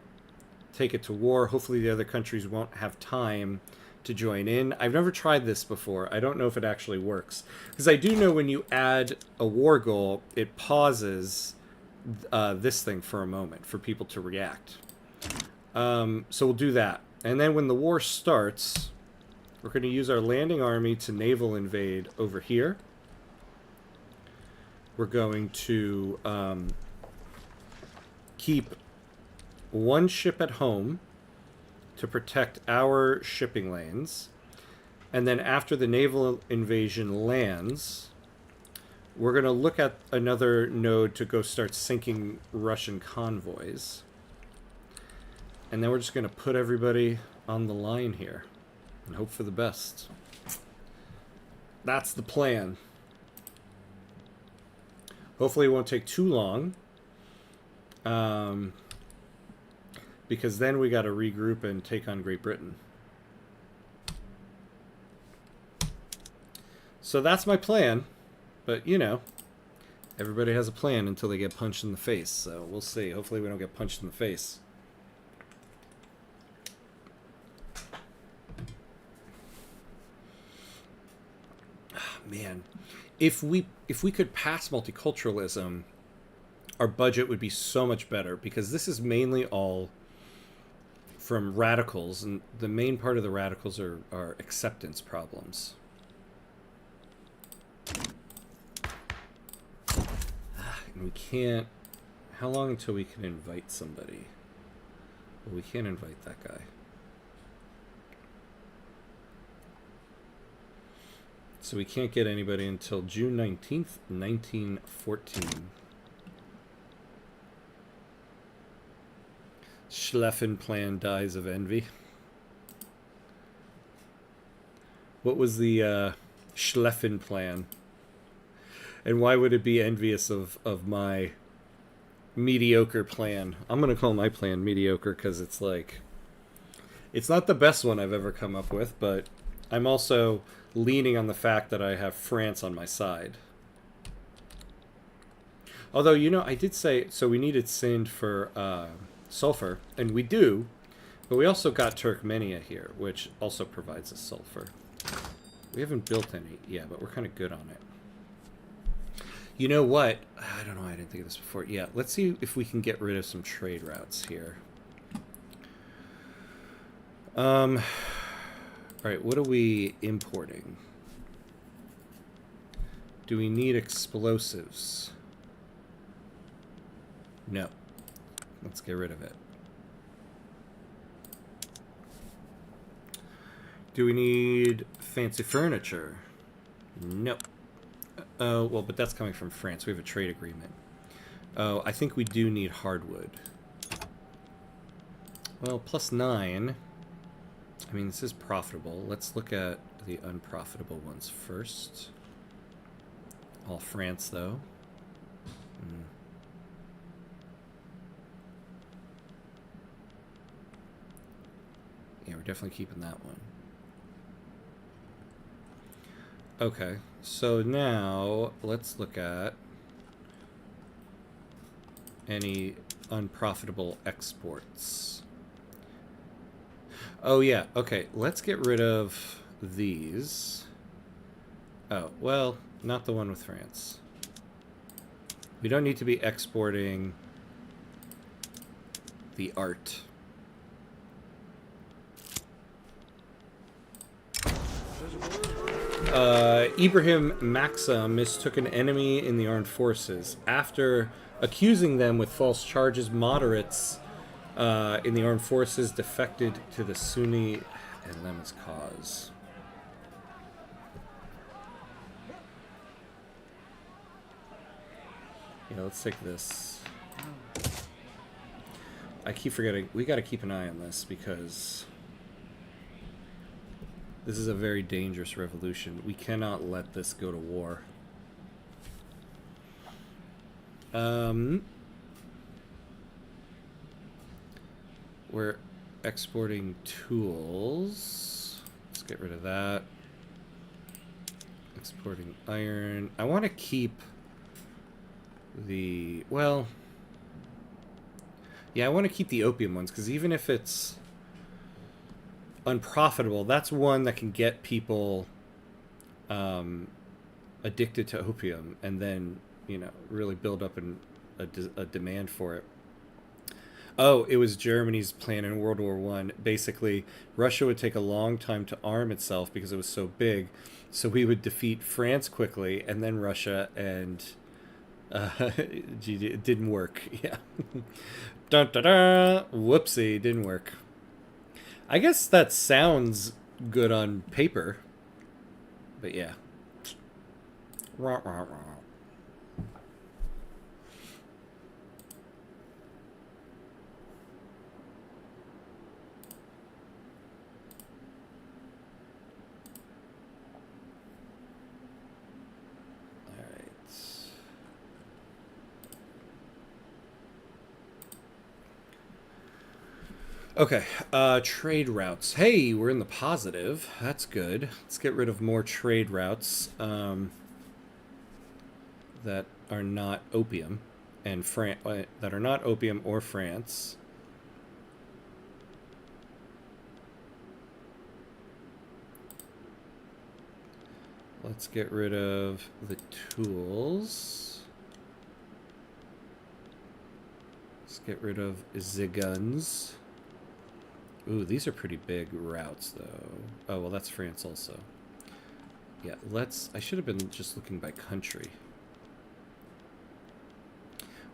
take it to war. Hopefully the other countries won't have time to join in. I've never tried this before. I don't know if it actually works. Because I do know when you add a war goal, it pauses this thing for a moment for people to react. So we'll do that. And then when the war starts, we're going to use our landing army to naval invade over here. We're going to keep 1 ship at home to protect our shipping lanes. And then after the naval invasion lands, we're going to look at another node to go start sinking Russian convoys. And then we're just going to put everybody on the line here and hope for the best. That's the plan. Hopefully it won't take too long. Because then we got to regroup and take on Great Britain. So that's my plan. But, you know, everybody has a plan until they get punched in the face. So we'll see. Hopefully we don't get punched in the face. Man, if we could pass multiculturalism, our budget would be so much better, because this is mainly all from radicals, and the main part of the radicals are acceptance problems. And we can't... How long until we can invite somebody? Well, we can't invite that guy. So we can't get anybody until June 19th, 1914. Schleffen plan dies of envy. What was the Schleffen plan? And why would it be envious of my mediocre plan? I'm going to call my plan mediocre because it's like... It's not the best one I've ever come up with, but I'm also leaning on the fact that I have France on my side. Although, you know, I did say... So we needed Sind for... sulfur, and we do, but we also got Turkmenia here, which also provides us sulfur. We haven't built any yet, but we're kind of good on it. You know what? I don't know why I didn't think of this before. Yeah, let's see if we can get rid of some trade routes here. Alright, what are we importing? Do we need explosives? No. Let's get rid of it. Do we need fancy furniture? Nope. Oh, well, but that's coming from France. We have a trade agreement. Oh, I think we do need hardwood. Well, +9. I mean, this is profitable. Let's look at the unprofitable ones first. All France, though. Yeah, we're definitely keeping that one. Okay, so now let's look at any unprofitable exports. Oh yeah, okay, let's get rid of these. Oh, well, not the one with France. We don't need to be exporting the art. Ibrahim Maxa mistook an enemy in the armed forces. After accusing them with false charges, moderates in the armed forces defected to the Sunni Alems cause. Yeah, let's take this. I keep forgetting. We got to keep an eye on this because this is a very dangerous revolution. We cannot let this go to war. We're exporting tools. Let's get rid of that. Exporting iron. I want to keep the... Well... Yeah, I want to keep the opium ones, because even if it's unprofitable, that's one that can get people addicted to opium and then, you know, really build up a demand for it. Oh, it was Germany's plan in World War One. Basically, Russia would take a long time to arm itself because it was so big. So we would defeat France quickly, and then Russia, and it didn't work. Yeah. Dun, dun, dun. Whoopsie, didn't work. I guess that sounds good on paper, but yeah. Rah, rah, rah. Okay, trade routes. Hey, we're in the positive. That's good. Let's get rid of more trade routes that are not opium and that are not opium or France. Let's get rid of the tools. Let's get rid of the guns. Ooh, these are pretty big routes, though. Oh, well, that's France also. Yeah, I should have been just looking by country.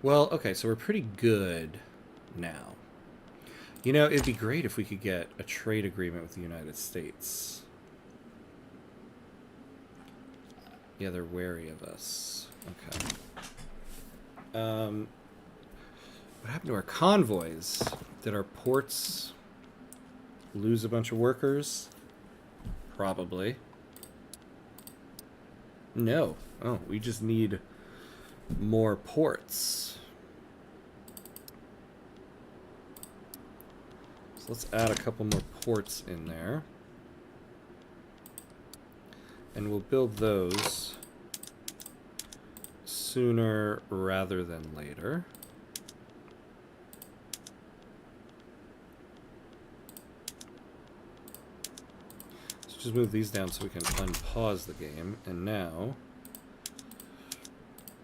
Well, okay, so we're pretty good now. You know, it'd be great if we could get a trade agreement with the United States. Yeah, they're wary of us. Okay. What happened to our convoys? Did our ports lose a bunch of workers? Probably. No. Oh, we just need more ports. So let's add a couple more ports in there. And we'll build those sooner rather than later. Just move these down so we can unpause the game. And now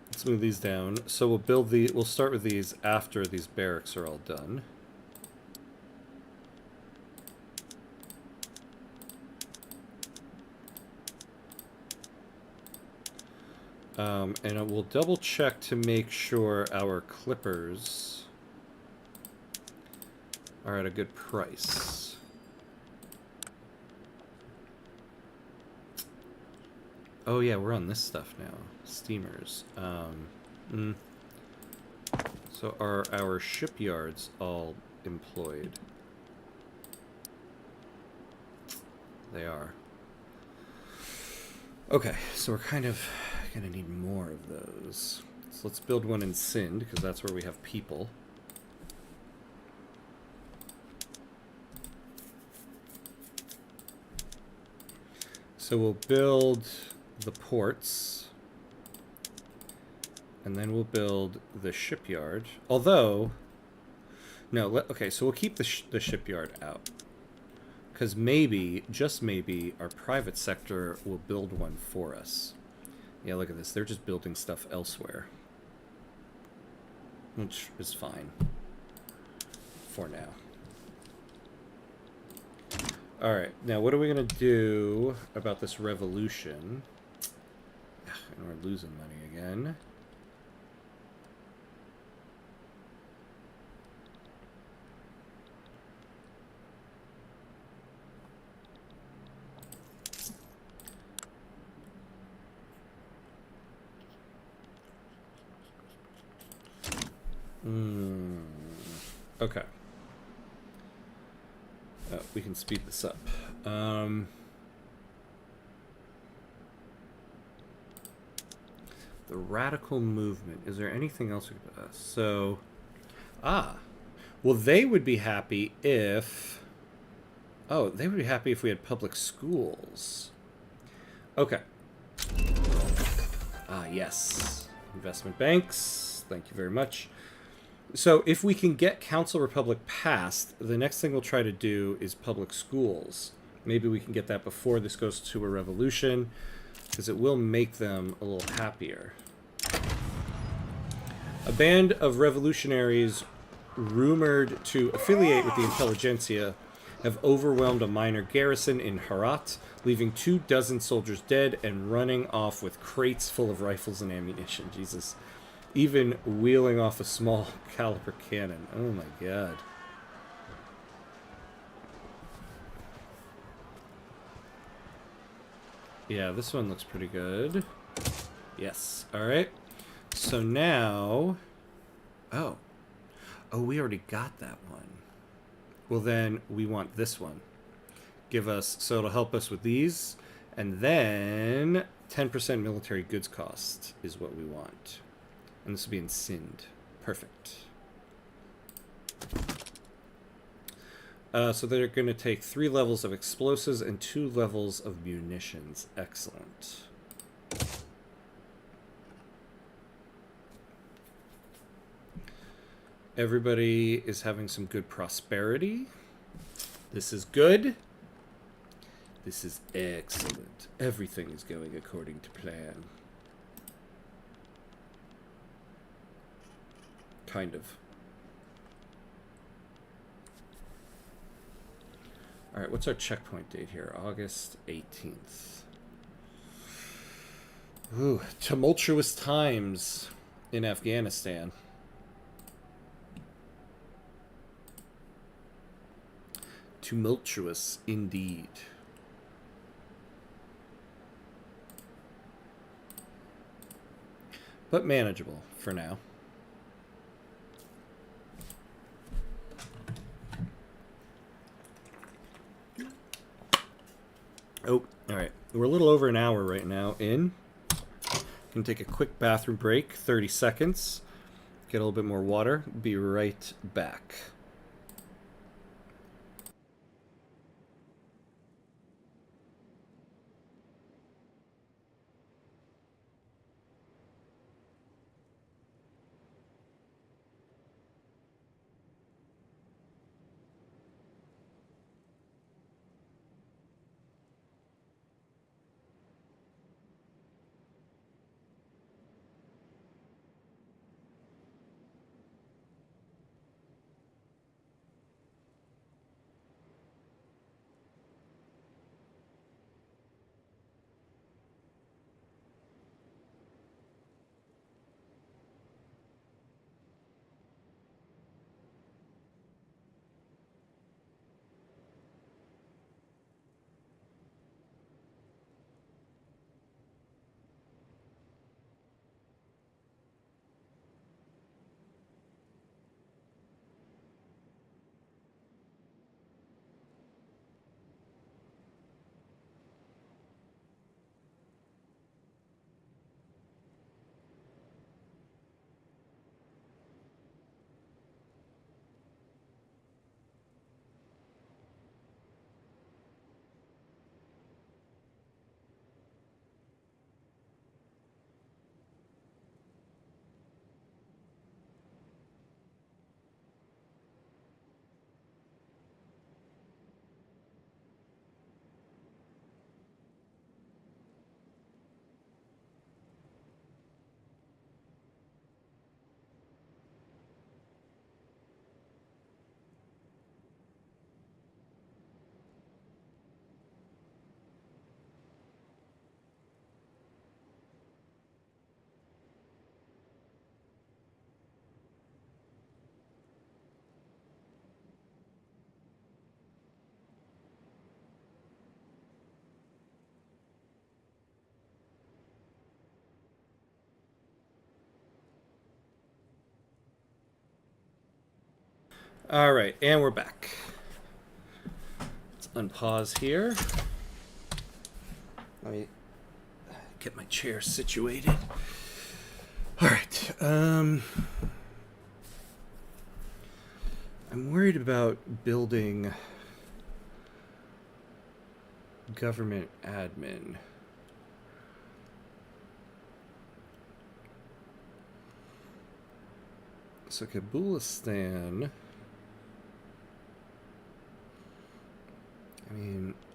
let's move these down. So we'll start with these after these barracks are all done. And we'll double check to make sure our clippers are at a good price. Oh yeah, we're on this stuff now. Steamers. So are our shipyards all employed? They are. Okay, so we're kind of gonna need more of those. So let's build one in Sind, because that's where we have people. So we'll build the ports, and then we'll build the shipyard. Although, no, okay, so we'll keep the shipyard out. Because maybe, just maybe, our private sector will build one for us. Yeah, look at this. They're just building stuff elsewhere. Which is fine. For now. Alright, now what are we going to do about this revolution? And we're losing money again. Okay. We can speed this up. The radical movement. Is there anything else we could... Well, they would be happy if... Oh, they would be happy if we had public schools. Okay. Ah, yes. Investment banks. Thank you very much. So if we can get Council Republic passed, the next thing we'll try to do is public schools. Maybe we can get that before this goes to a revolution, because it will make them a little happier. A band of revolutionaries rumored to affiliate with the intelligentsia have overwhelmed a minor garrison in Herat, leaving 24 soldiers dead and running off with crates full of rifles and ammunition. Jesus. Even wheeling off a small caliber cannon. Oh my god. Yeah, this one looks pretty good. Yes. Alright. So now... Oh. Oh, we already got that one. Well, then we want this one. Give us... So it'll help us with these. And then 10% military goods cost is what we want. And this will be in Sind. Perfect. So they're going to take 3 levels of explosives and 2 levels of munitions. Excellent. Everybody is having some good prosperity. This is good. This is excellent. Everything is going according to plan. Kind of. Alright, what's our checkpoint date here? August 18th. Ooh, tumultuous times in Afghanistan. Tumultuous indeed. But manageable for now. Oh, alright. We're a little over an hour right now in. Can take a quick bathroom break, 30 seconds. Get a little bit more water. Be right back. All right, and we're back. Let's unpause here. Let me get my chair situated. All right. I'm worried about building government admin. So Kabulistan.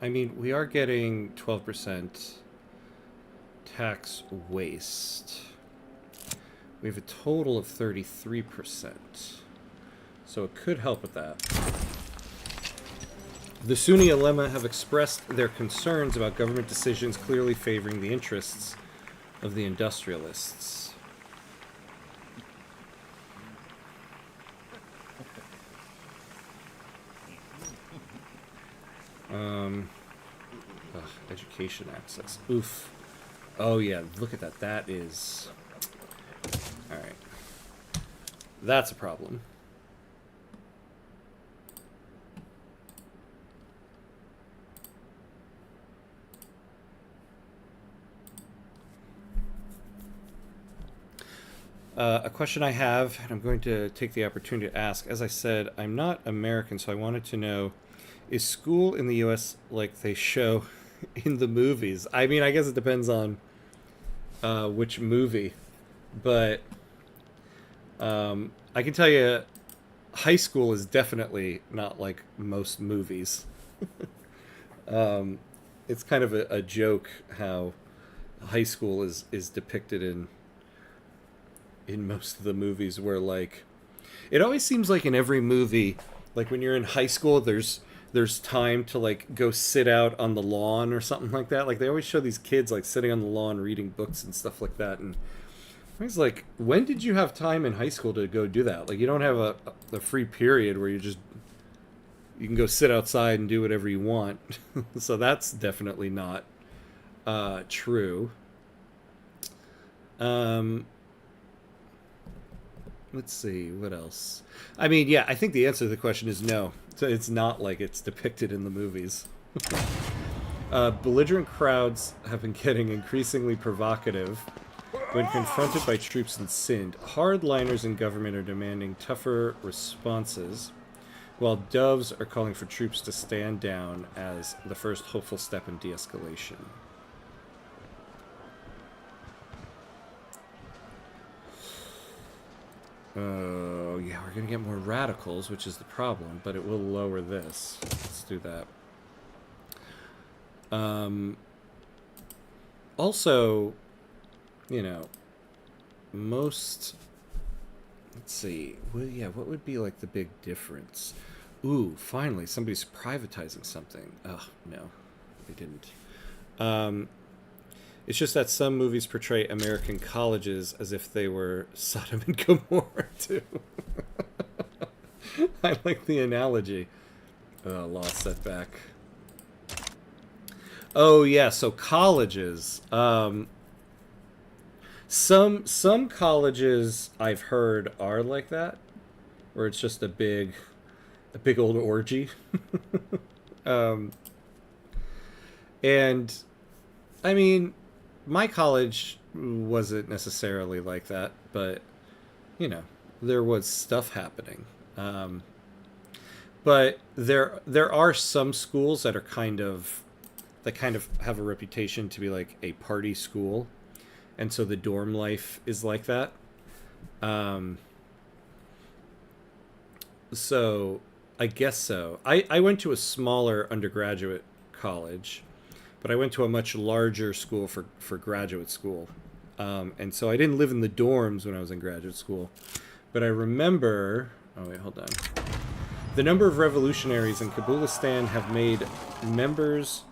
I mean, we are getting 12% tax waste. We have a total of 33%. So it could help with that. The Sunni ulema have expressed their concerns about government decisions clearly favoring the interests of the industrialists. Education access. Oof. Oh yeah, look at that. That is... Alright. That's a problem. A question I have, and I'm going to take the opportunity to ask. As I said, I'm not American, so I wanted to know, is school in the U.S. like they show in the movies? I mean, I guess it depends on which movie, but I can tell you high school is definitely not like most movies. It's kind of a joke how high school is depicted in most of the movies, where like it always seems like in every movie, like when you're in high school, there's time to like go sit out on the lawn or something like that. Like they always show these kids like sitting on the lawn reading books and stuff like that. And I was like, when did you have time in high school to go do that? Like you don't have a free period where you can go sit outside and do whatever you want. So that's definitely not true. Let's see, what else? I mean, yeah, I think the answer to the question is no. So it's not like it's depicted in the movies. Belligerent crowds have been getting increasingly provocative when confronted by troops in Sindh. Hardliners in government are demanding tougher responses, while doves are calling for troops to stand down as the first hopeful step in de-escalation. Oh, yeah, we're going to get more radicals, which is the problem, but it will lower this. Let's do that. Also, you know, most... Let's see. Well, yeah, what would be, like, the big difference? Ooh, finally, somebody's privatizing something. Oh, no, they didn't. It's just that some movies portray American colleges as if they were Sodom and Gomorrah, too. I like the analogy. Law setback. Oh, yeah, so colleges. Some colleges I've heard are like that, where it's just a big old orgy. And, I mean... My college wasn't necessarily like that, but, you know, there was stuff happening. But there are some schools that are kind of have a reputation to be like a party school, and so the dorm life is like that. So I guess so. I went to a smaller undergraduate college, but I went to a much larger school for graduate school. And so I didn't live in the dorms when I was in graduate school. But I remember... Oh, wait, hold on. The number of revolutionaries in Kabulistan have made members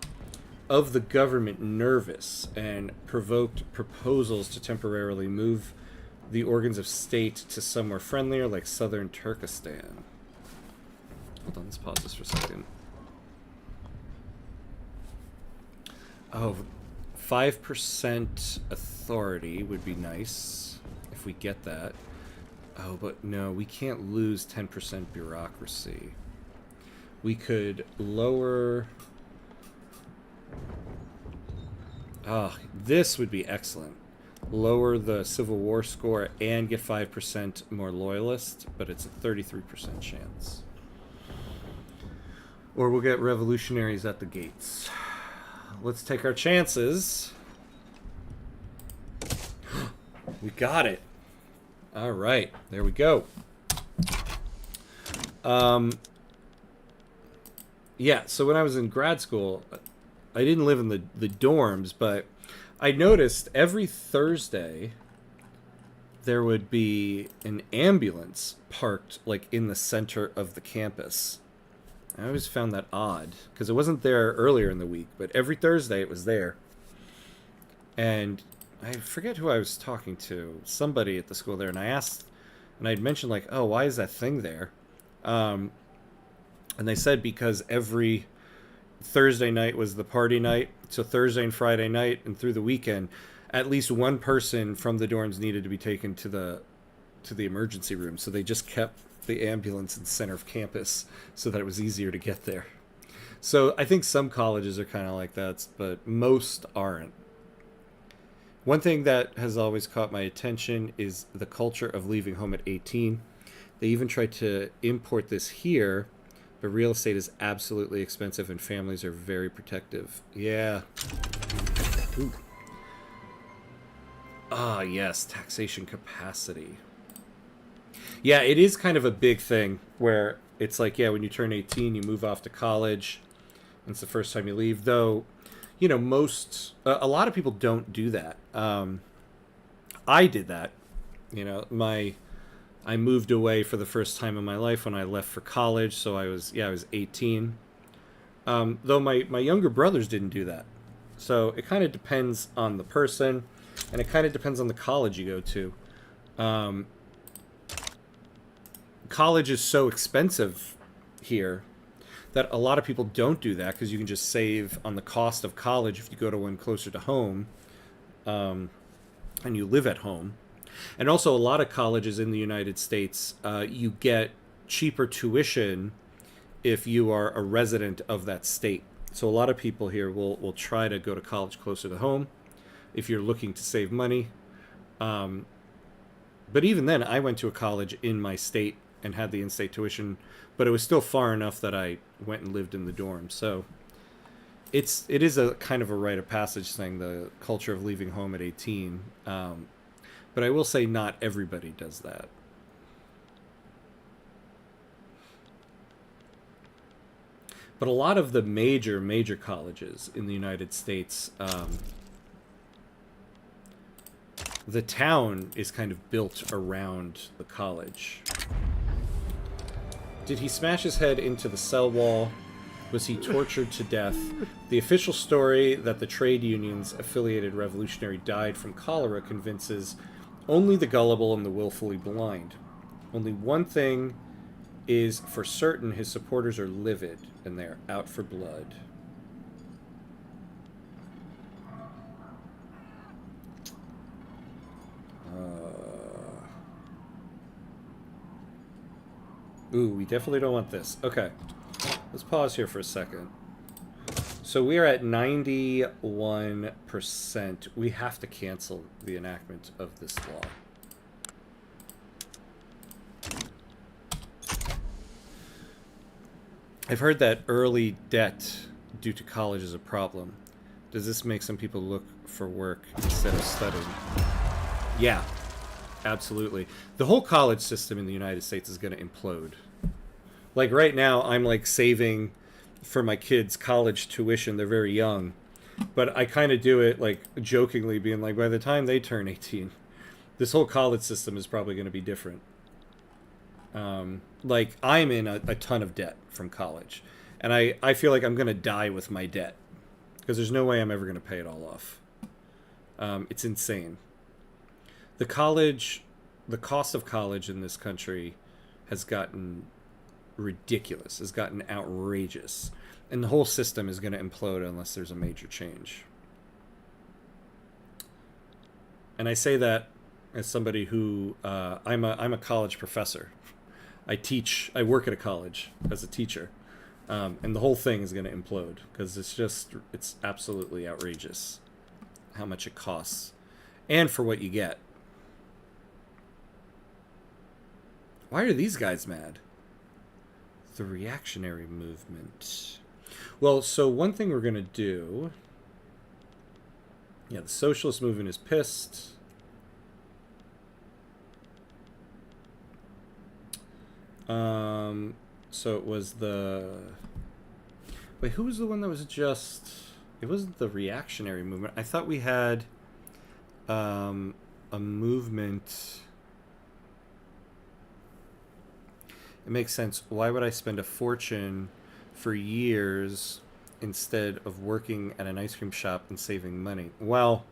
of the government nervous and provoked proposals to temporarily move the organs of state to somewhere friendlier, like southern Turkestan. Hold on, let's pause this for a second. Oh, 5% authority would be nice if we get that. Oh, but no, we can't lose 10% bureaucracy. We could lower... Ah, this would be excellent. Lower the Civil War score and get 5% more loyalists, but it's a 33% chance. Or we'll get revolutionaries at the gates. Let's take our chances. We got it. All right, there we go. Yeah, so when I was in grad school, I didn't live in the dorms, but I noticed every Thursday there would be an ambulance parked like in the center of the campus. I always found that odd because it wasn't there earlier in the week, but every Thursday it was there. And I forget who I was talking to, somebody at the school there, and I asked, and I'd mentioned like, oh, why is that thing there? And they said because every Thursday night was the party night, so Thursday and Friday night and through the weekend, at least one person from the dorms needed to be taken to the emergency room, so they just kept the ambulance in the center of campus so that it was easier to get there. So I think some colleges are kind of like that, but most aren't. One thing that has always caught my attention is the culture of leaving home at 18. They even tried to import this here, but real estate is absolutely expensive and families are very protective. Yeah. Ooh. Ah, yes, taxation capacity. Yeah, it is kind of a big thing where it's like, yeah, when you turn 18, you move off to college. And it's the first time you leave, though. You know, a lot of people don't do that. I did that. You know, I moved away for the first time in my life when I left for college. So I was 18. Though my younger brothers didn't do that. So it kind of depends on the person, and it kind of depends on the college you go to. College is so expensive here that a lot of people don't do that because you can just save on the cost of college if you go to one closer to home, and you live at home. And also a lot of colleges in the United States, you get cheaper tuition if you are a resident of that state. So a lot of people here will try to go to college closer to home if you're looking to save money. But even then, I went to a college in my state and had the in-state tuition, but it was still far enough that I went and lived in the dorm. So it is a kind of a rite of passage thing, the culture of leaving home at 18. But I will say not everybody does that. But a lot of the major colleges in the United States, the town is kind of built around the college. Did he smash his head into the cell wall? Was he tortured to death? The official story that the trade union's affiliated revolutionary died from cholera convinces only the gullible and the willfully blind. Only one thing is for certain: his supporters are livid and they're out for blood. Ooh, we definitely don't want this. Okay, let's pause here for a second. So we are at 91%. We have to cancel the enactment of this law. I've heard that early debt due to college is a problem. Does this make some people look for work instead of studying? Yeah, absolutely. The whole college system in the United States is going to implode. Like right now, I'm like saving for my kids' college tuition. They're very young. But I kind of do it like jokingly, being like, by the time they turn 18, this whole college system is probably going to be different. Like I'm in a ton of debt from college. And I feel like I'm going to die with my debt. Because there's no way I'm ever going to pay it all off. It's insane. The cost of college in this country has gotten ridiculous, has gotten outrageous. And the whole system is going to implode unless there's a major change. And I say that as somebody who, I'm a college professor. I work at a college as a teacher. And the whole thing is going to implode because it's absolutely outrageous how much it costs and for what you get. Why are these guys mad? The reactionary movement. Well, so one thing we're going to do... Yeah, the socialist movement is pissed. So it was the... Wait, who was the one that was just... It wasn't the reactionary movement. I thought we had a movement... It makes sense. Why would I spend a fortune for years instead of working at an ice cream shop and saving money? Well,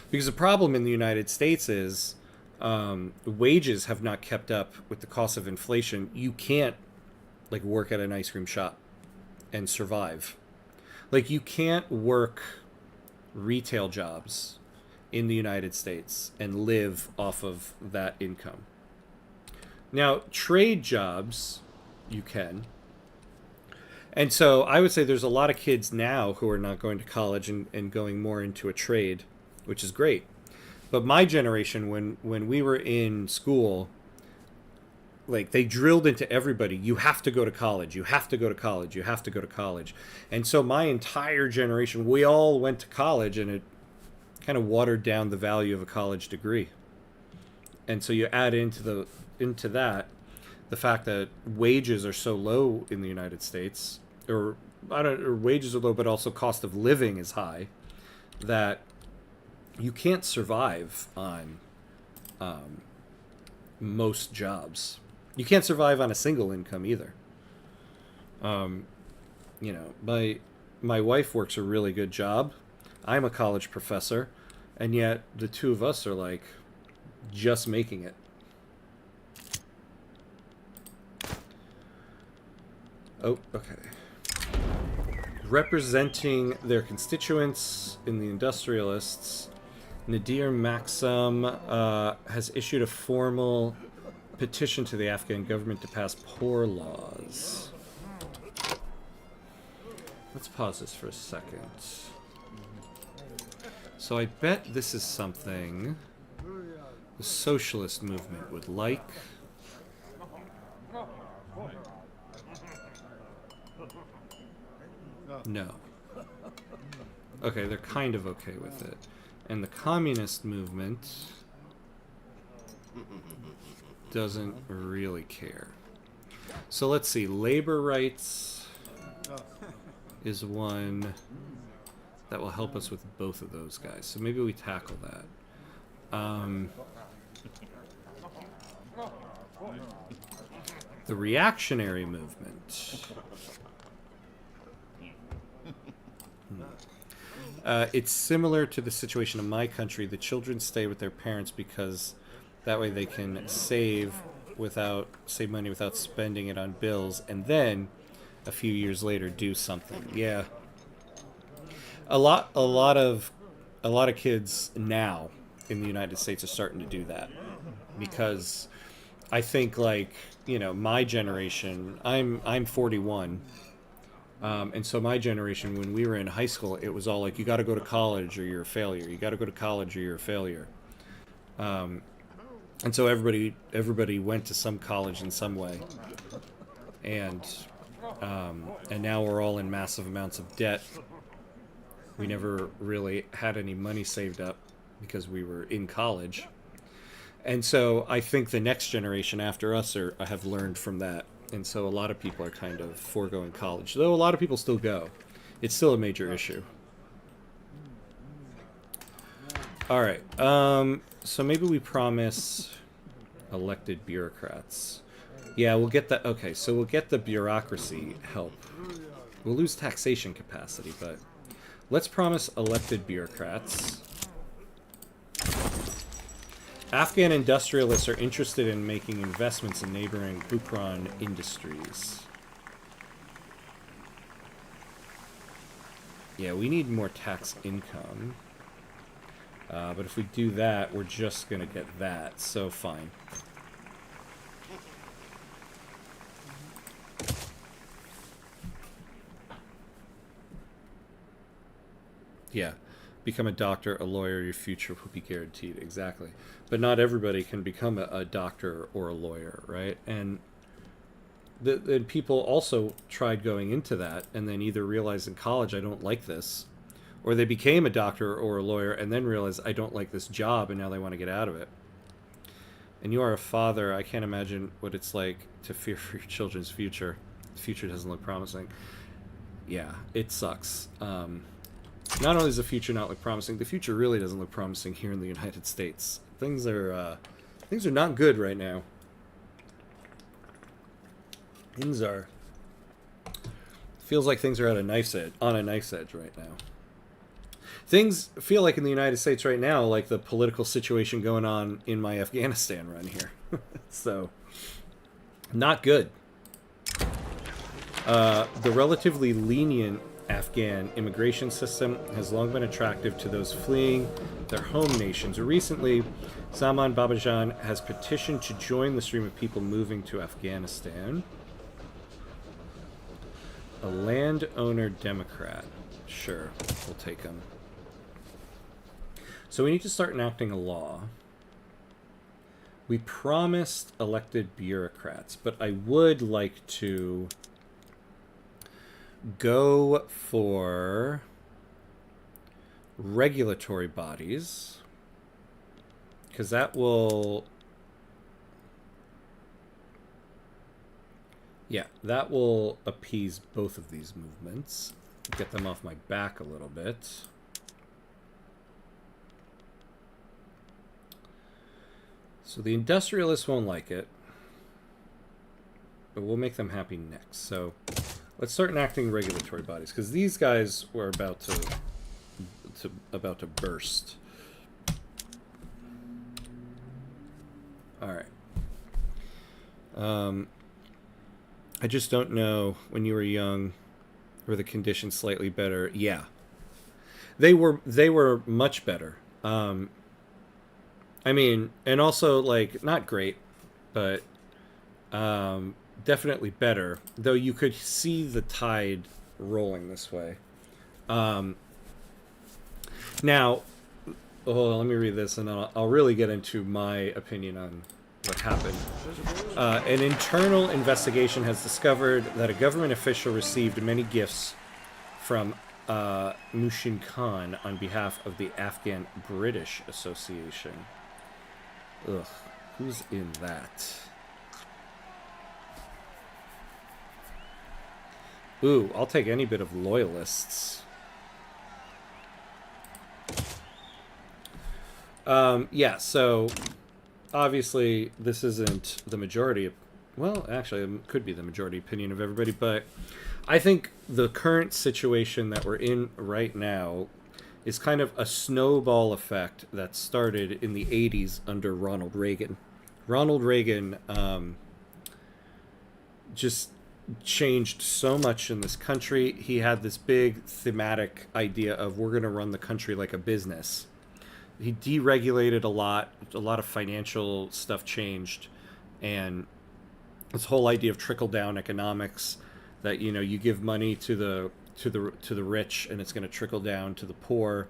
because the problem in the United States is wages have not kept up with the cost of inflation. You can't like work at an ice cream shop and survive. Like you can't work retail jobs in the United States and live off of that income. Now, trade jobs, you can. And so I would say there's a lot of kids now who are not going to college and going more into a trade, which is great. But my generation, when we were in school, like they drilled into everybody, you have to go to college, you have to go to college, you have to go to college. And so my entire generation, we all went to college, and it kind of watered down the value of a college degree. And so you add into that the fact that wages are so low in the United States, or wages are low, but also cost of living is high, that you can't survive on most jobs. You can't survive on a single income either. You know, my wife works a really good job. I'm a college professor, and yet the two of us are like just making it. Oh, okay. Representing their constituents in the industrialists, Nadir Maxim has issued a formal petition to the Afghan government to pass poor laws. Let's pause this for a second. So I bet this is something the socialist movement would like. No. Okay, they're kind of okay with it. And the communist movement doesn't really care. So let's see. Labor rights is one that will help us with both of those guys. So maybe we tackle that. The reactionary movement. It's similar to the situation in my country. The children stay with their parents because that way they can save money without spending it on bills, and then a few years later do something. Yeah. A lot of kids now in the United States are starting to do that, because I think, like, you know, my generation, I'm 41. And so my generation, when we were in high school, it was all like, you got to go to college or you're a failure. You got to go to college or you're a failure. And so everybody went to some college in some way. And now we're all in massive amounts of debt. We never really had any money saved up because we were in college. And so I think the next generation after us have learned from that. And so a lot of people are kind of foregoing college, though a lot of people still go. It's still a major issue. All right. So maybe we promise elected bureaucrats. Yeah, we'll get that. Okay, so we'll get the bureaucracy help. We'll lose taxation capacity, but let's promise elected bureaucrats. Afghan industrialists are interested in making investments in neighboring Bukran industries. Yeah, we need more tax income. But if we do that, we're just going to get that. So fine. Yeah. Become a doctor, a lawyer, your future will be guaranteed. Exactly. But not everybody can become a doctor or a lawyer, right? And and people also tried going into that and then either realized in college, I don't like this, or they became a doctor or a lawyer and then realized I don't like this job and now they want to get out of it. And you are a father. I can't imagine what it's like to fear for your children's future. The future doesn't look promising. Yeah, it sucks. Not only does the future not look promising, the future really doesn't look promising here in the United States. Things are not good right now. Feels like things are on a knife edge right now. Things feel like in the United States right now, like the political situation going on in my Afghanistan run here. So, not good. The relatively lenient Afghan immigration system has long been attractive to those fleeing their home nations. Recently, Zaman Babajan has petitioned to join the stream of people moving to Afghanistan. A landowner Democrat. Sure, we'll take him. So we need to start enacting a law. We promised elected bureaucrats, but I would like to go for regulatory bodies, because that will, yeah, that will appease both of these movements, get them off my back a little bit. So the industrialists won't like it, but we'll make them happy next. So let's start enacting regulatory bodies, because these guys were about to burst. All right. I just don't know, when you were young, were the conditions slightly better? Yeah, they were much better. I mean, and also, like, not great, but definitely better. Though you could see the tide rolling this way. Now, hold on, let me read this, and I'll really get into my opinion on what happened. An internal investigation has discovered that a government official received many gifts from Mushin Khan on behalf of the Afghan British Association. Ugh, who's in that? Ooh, I'll take any bit of loyalists. Yeah, so obviously this isn't the majority. Well, actually, it could be the majority opinion of everybody, but I think the current situation that we're in right now is kind of a snowball effect that started in the 80s under Ronald Reagan. Ronald Reagan just changed so much in this country. He had this big thematic idea of we're going to run the country like a business. He deregulated a lot of financial stuff changed, and this whole idea of trickle-down economics, that, you know, you give money to the rich and it's going to trickle down to the poor,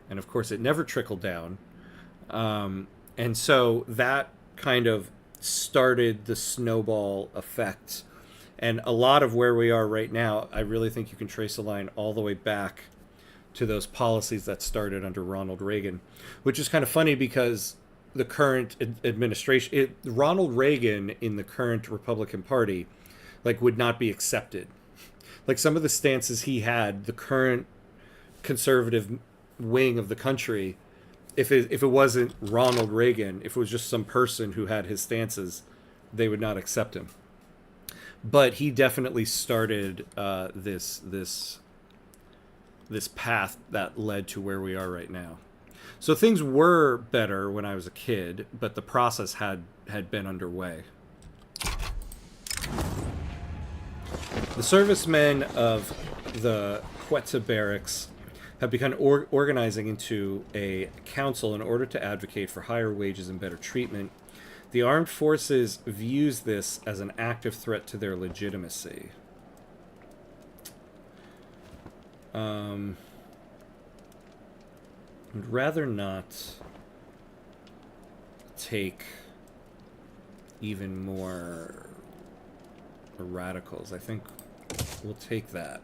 and of course it never trickled down, and so that kind of started the snowball effect. And a lot of where we are right now, I really think you can trace a line all the way back to those policies that started under Ronald Reagan, which is kind of funny because the current administration, Ronald Reagan in the current Republican Party, like, would not be accepted. Like, some of the stances he had, the current conservative wing of the country, if it wasn't Ronald Reagan, if it was just some person who had his stances, they would not accept him. But he definitely started this path that led to where we are right now. So things were better when I was a kid, but the process had been underway. The servicemen of the Quetta barracks have begun organizing into a council in order to advocate for higher wages and better treatment. The armed forces views this as an active threat to their legitimacy. I'd rather not take even more or radicals. I think we'll take that.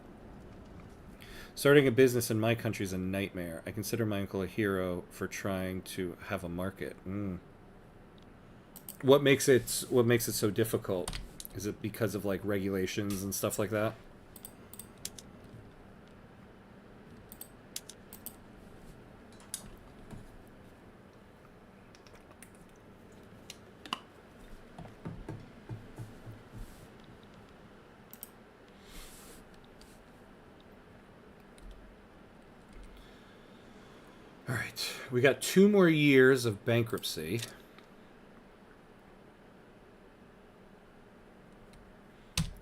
Starting a business in my country is a nightmare. I consider my uncle a hero for trying to have a market. What makes it so difficult? Is it because of like regulations and stuff like that? All right, we got 2 more years of bankruptcy.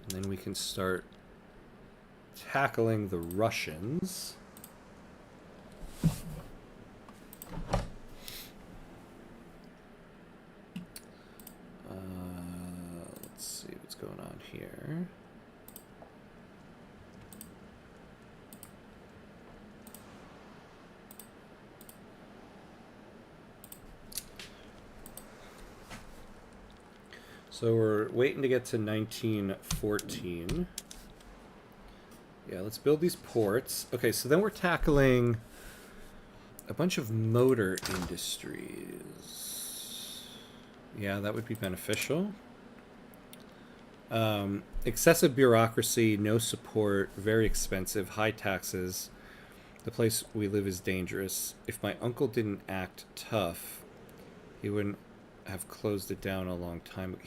And then we can start tackling the Russians. Let's see what's going on here. So we're waiting to get to 1914. Yeah, let's build these ports. Okay, so then we're tackling a bunch of motor industries. Yeah, that would be beneficial. Excessive bureaucracy, no support, very expensive, high taxes. The place we live is dangerous. If my uncle didn't act tough, he wouldn't have closed it down a long time.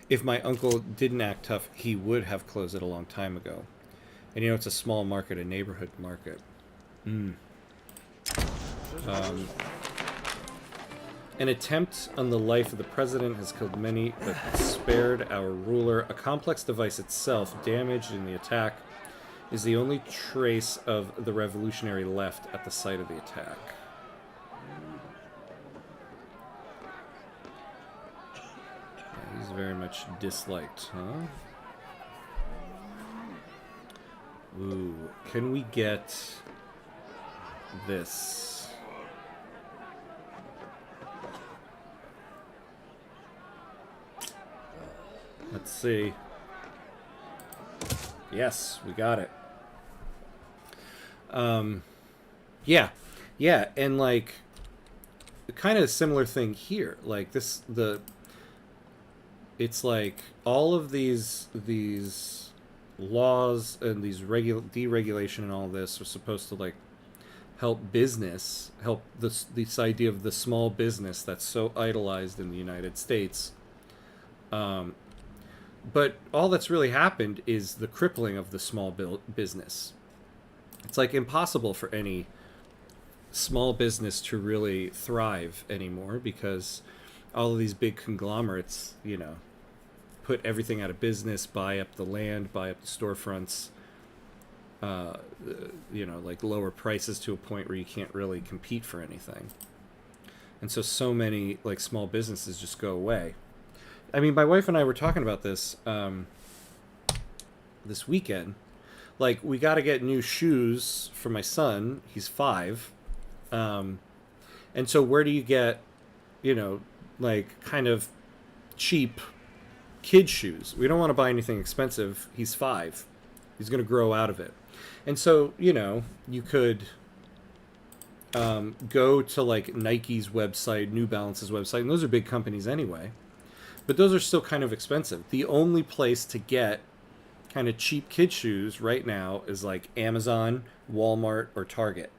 If my uncle didn't act tough, he would have closed it a long time ago. And you know, it's a small market, a neighborhood market. An attempt on the life of the president has killed many, but spared our ruler. A complex device itself, damaged in the attack, is the only trace of the revolutionary left at the site of the attack. He's very much disliked, huh? Ooh, can we get this? Let's see. Yes, we got it. Yeah, and like kind of a similar thing here. Like this, it's like all of these laws and these deregulation and all this are supposed to like help this idea of the small business that's so idolized in the United States. But all that's really happened is the crippling of the small business. It's like impossible for any small business to really thrive anymore because all of these big conglomerates, you know, put everything out of business, buy up the land, buy up the storefronts, you know, like lower prices to a point where you can't really compete for anything. And so many like small businesses just go away. I mean, my wife and I were talking about this this weekend. Like, we got to get new shoes for my son. He's 5. And so where do you get, you know, like kind of cheap kid shoes? We don't want to buy anything expensive. He's 5. He's going to grow out of it. And so, you know, you could go to like Nike's website, New Balance's website, and those are big companies anyway. But those are still kind of expensive. The only place to get kind of cheap kid shoes right now is like Amazon, Walmart, or Target.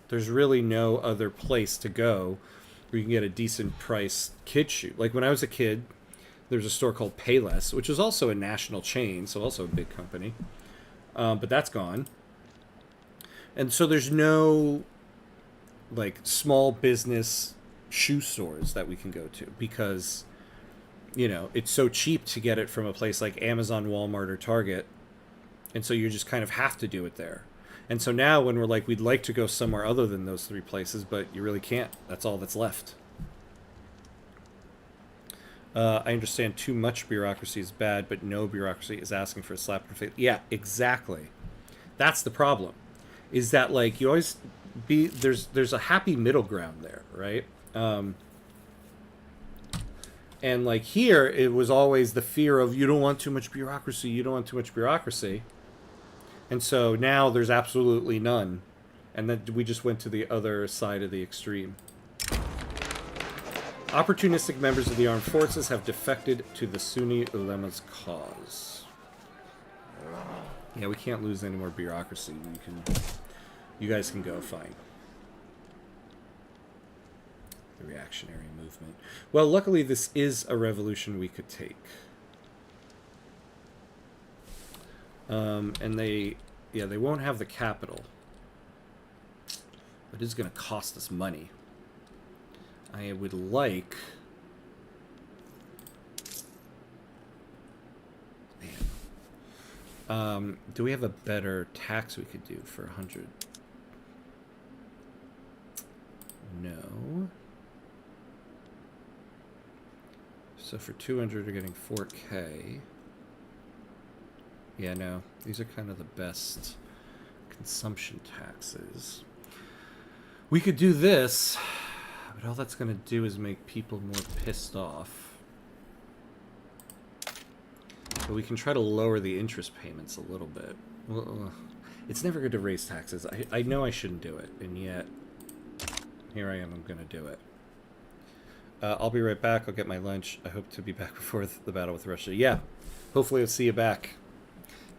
There's really no other place to go where you can get a decent price kid shoe. Like when I was a kid, there was a store called Payless, which was also a national chain, so also a big company. But that's gone. And so there's no like small business shoe stores that we can go to because, you know, it's so cheap to get it from a place like Amazon, Walmart, or Target. And so you just kind of have to do it there. And so now when we're like, we'd like to go somewhere other than those 3 places, but you really can't. That's all that's left. I understand too much bureaucracy is bad, but no bureaucracy is asking for a slap in the face. Yeah, exactly. That's the problem. Is that like you always there's a happy middle ground there, right? And like here, it was always the fear of you don't want too much bureaucracy, you don't want too much bureaucracy. And so now there's absolutely none. And then we just went to the other side of the extreme. Opportunistic members of the armed forces have defected to the Sunni ulema's cause. Yeah, we can't lose any more bureaucracy. You guys can go, fine. The reactionary movement. Well, luckily this is a revolution we could take. And they won't have the capital. But it's going to cost us money. I would like... Man. Do we have a better tax we could do for 100? No. So for 200 we're getting 4K. Yeah, no. These are kind of the best consumption taxes. We could do this, but all that's going to do is make people more pissed off. But we can try to lower the interest payments a little bit. Well, it's never good to raise taxes. I know I shouldn't do it, and yet here I am, I'm going to do it. I'll be right back. I'll get my lunch. I hope to be back before the battle with Russia. Yeah, hopefully I'll see you back.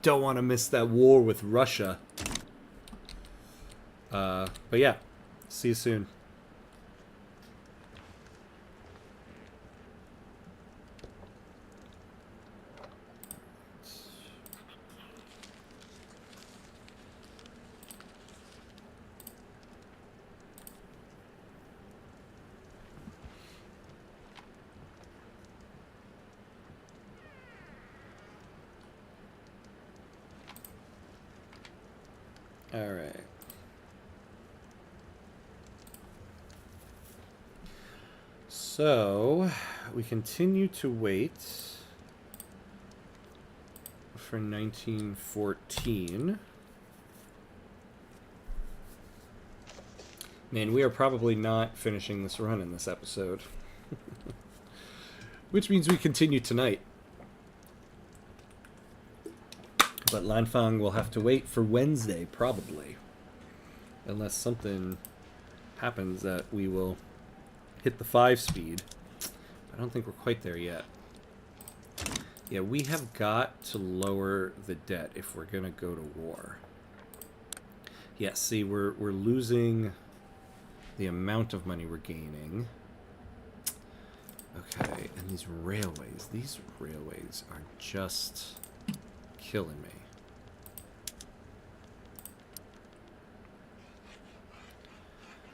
Don't want to miss that war with Russia. But yeah, see you soon. All right. So we continue to wait for 1914. Man, we are probably not finishing this run in this episode. Which means we continue tonight. But Lanfang will have to wait for Wednesday, probably. Unless something happens that we will hit the 5 speed. I don't think we're quite there yet. Yeah, we have got to lower the debt if we're going to go to war. Yeah, see, we're losing the amount of money we're gaining. Okay, and these railways are just killing me.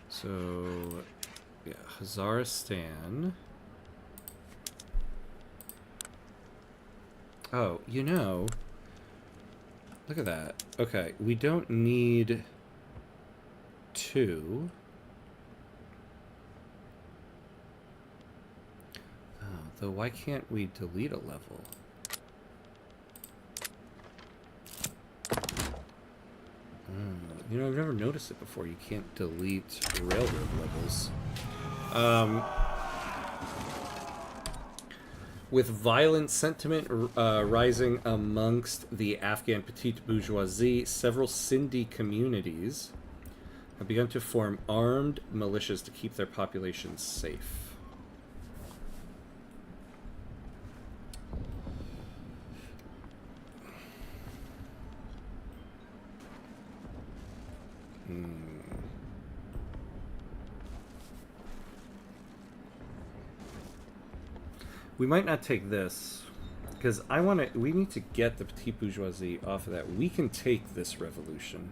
So, yeah, Hazaristan. Oh, you know, look at that. Okay, we don't need 2. Oh, though why can't we delete a level? You know, I've never noticed it before. You can't delete railroad levels. With violent sentiment rising amongst the Afghan petite bourgeoisie, several Sindhi communities have begun to form armed militias to keep their populations safe. We might not take this, because we need to get the petite bourgeoisie off of that. We can take this revolution.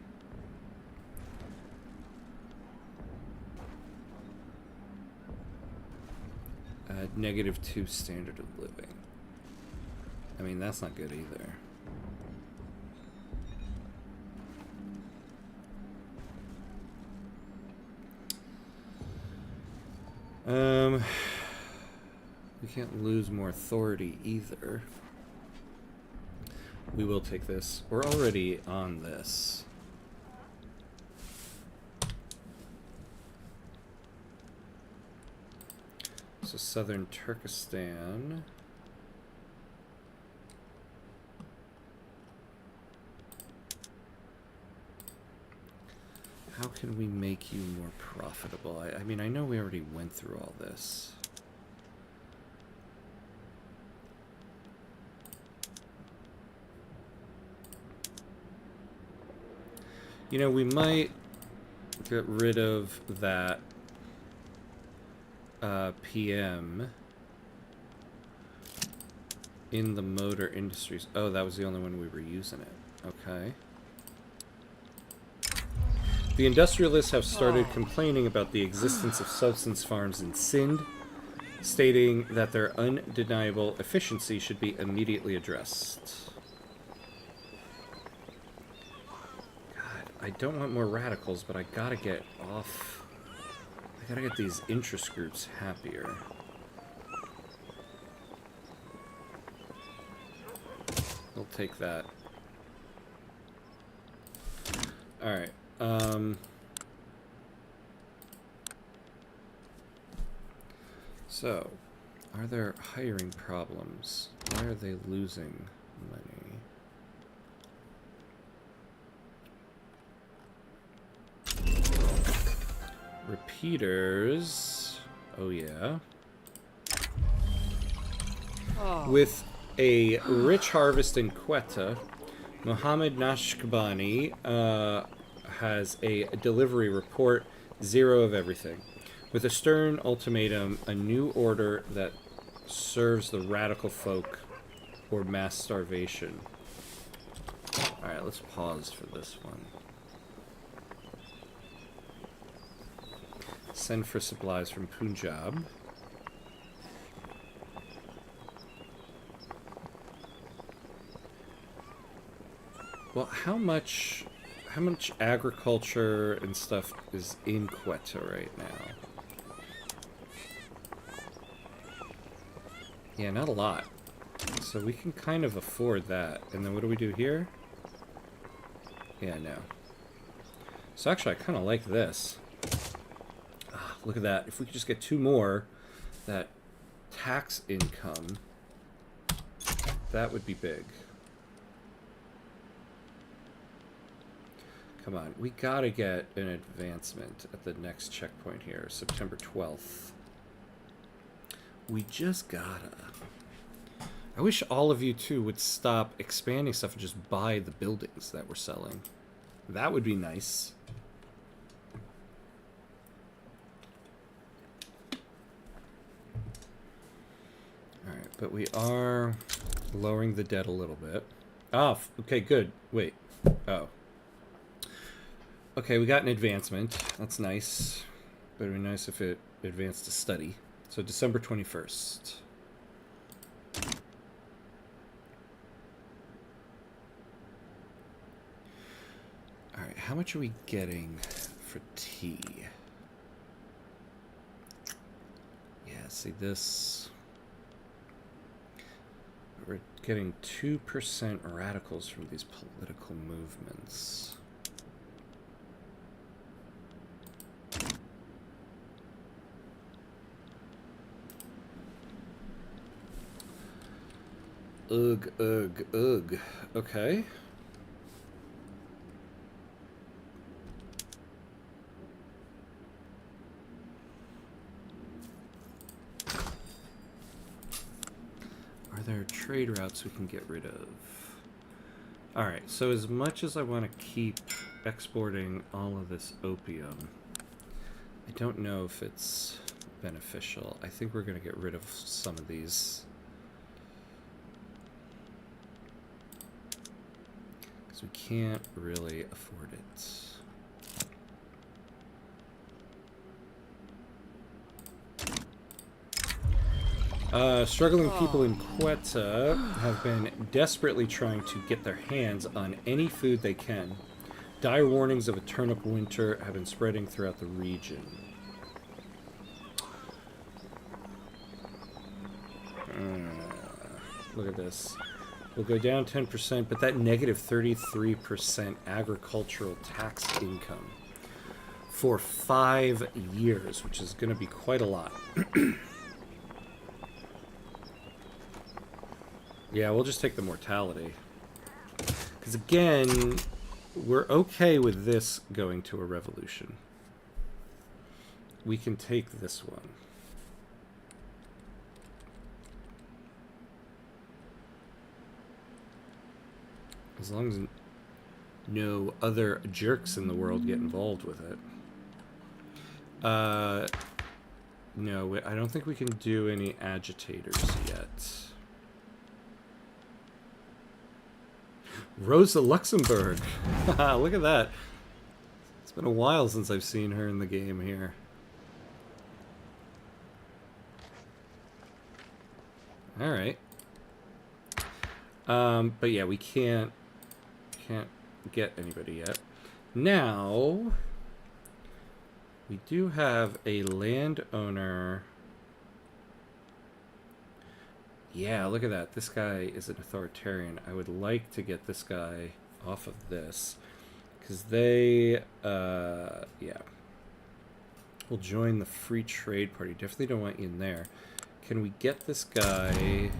-2 standard of living. I mean, that's not good either. We can't lose more authority either. We will take this. We're already on this. So So southern Turkestan. How can we make you more profitable? I mean, I know we already went through all this. You know, we might get rid of that PM in the motor industries. Oh, that was the only one we were using it. Okay. The industrialists have started complaining about the existence of substance farms in Sindh, stating that their undeniable efficiency should be immediately addressed. God, I don't want more radicals, but I gotta get off. I gotta get these interest groups happier. We'll take that. Alright. So, are there hiring problems? Why are they losing money? Repeaters. Oh, yeah. Oh. With a rich harvest in Quetta, Mohammed Nashkabani has a delivery report, 0 of everything. With a stern ultimatum, a new order that serves the radical folk or mass starvation. Alright, let's pause for this one. Send for supplies from Punjab. Well, how much agriculture and stuff is in Quetta right now? Yeah, not a lot. So we can kind of afford that. And then what do we do here? Yeah, no. So actually, I kind of like this. Ah, look at that. If we could just get 2 more, that tax income, that would be big. Come on, we gotta get an advancement at the next checkpoint here, September 12th. We just gotta. I wish all of you, too, would stop expanding stuff and just buy the buildings that we're selling. That would be nice. Alright, but we are lowering the debt a little bit. Oh, okay, good. Wait. Oh. Okay, we got an advancement. That's nice. But it would be nice if it advanced to study. So December 21st. Alright, how much are we getting for tea? Yeah, see this. We're getting 2% radicals from these political movements. Ugh, ugh, ugh. Okay. Are there trade routes we can get rid of? Alright, so as much as I want to keep exporting all of this opium, I don't know if it's beneficial. I think we're going to get rid of some of these. We can't really afford it. Struggling people in Quetta have been desperately trying to get their hands on any food they can. Dire warnings of a turnip winter have been spreading throughout the region. Look at this. We'll go down 10%, but that negative 33% agricultural tax income for 5 years, which is going to be quite a lot. Yeah, we'll just take the mortality. Because again, we're okay with this going to a revolution. We can take this one. As long as no other jerks in the world get involved with it. No, I don't think we can do any agitators yet. Rosa Luxemburg. Look at that. It's been a while since I've seen her in the game here. Alright. But yeah, we can't get anybody yet. Now, we do have a landowner. Yeah, look at that. This guy is an authoritarian. I would like to get this guy off of this. Because they, yeah. We'll join the Free Trade Party. Definitely don't want you in there. Can we get this guy...